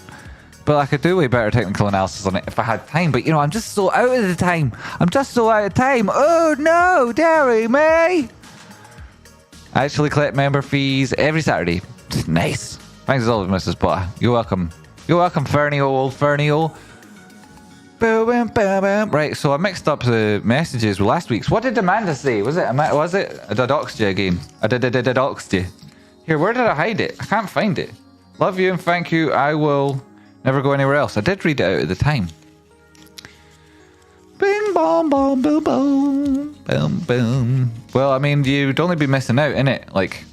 Speaker 1: But I could do way better technical analysis on it if I had time. But, you know, I'm just so out of the time. Oh, no, dairy me. I actually collect member fees every Saturday. Nice. Thanks as always, Mrs. Potter. You're welcome. You're welcome, Fernio, old Fernio. Boom, boom, boom. Right, so I mixed up the messages with last week's. What did Amanda say? Was it a dodoxed again? I did dodoxed you. Here, where did I hide it? I can't find it. Love you and thank you. I will never go anywhere else. I did read it out at the time. Bing, bom, bom, boom, boom. Boom, boom. Well, I mean, you'd only be missing out, innit? Like,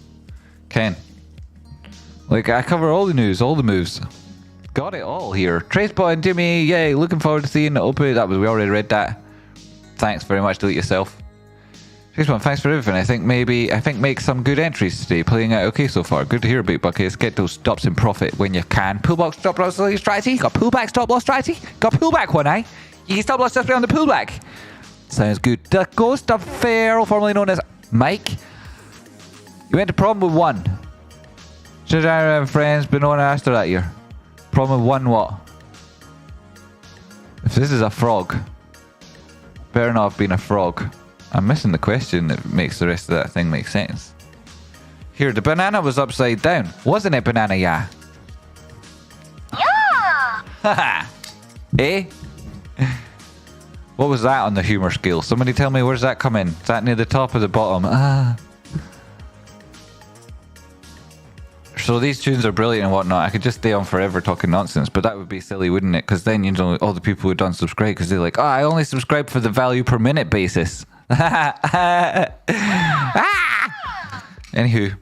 Speaker 1: Ken. Like, I cover all the news, all the moves. Got it all here. Tradespotting JME, yay. Looking forward to seeing it open. We already read that. Thanks very much. Delete yourself. Tradespotting, thanks for everything. I think make some good entries today. Playing out okay so far. Good to hear about buckets. Get those stops in profit when you can. Pullback stop loss strategy. Got pullback stop loss strategy. Got pullback one, eh? You can stop loss just beyond the pullback. Sounds good. The ghost of Pharaoh, formerly known as Mike. You went to prom with one. Should I have friends, but no one asked her that year. Prom with one what? If this is a frog, better not have been a frog. I'm missing the question that makes the rest of that thing make sense. Here, the banana was upside down. Wasn't it, banana? Yeah. Yeah. Haha. Eh? What was that on the humor scale? Somebody tell me, where's that come in? Is that near the top or the bottom? So these tunes are brilliant and whatnot. I could just stay on forever talking nonsense, but that would be silly, wouldn't it? Because then, you know, all the people who don't subscribe because they're like, oh, I only subscribe for the value per minute basis. Anywho.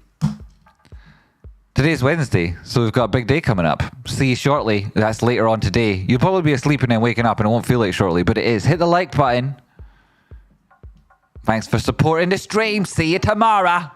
Speaker 1: Today's Wednesday, so we've got a big day coming up. See you shortly. That's later on today. You'll probably be asleep and then waking up and it won't feel like shortly, but it is. Hit the like button. Thanks for supporting the stream. See you tomorrow.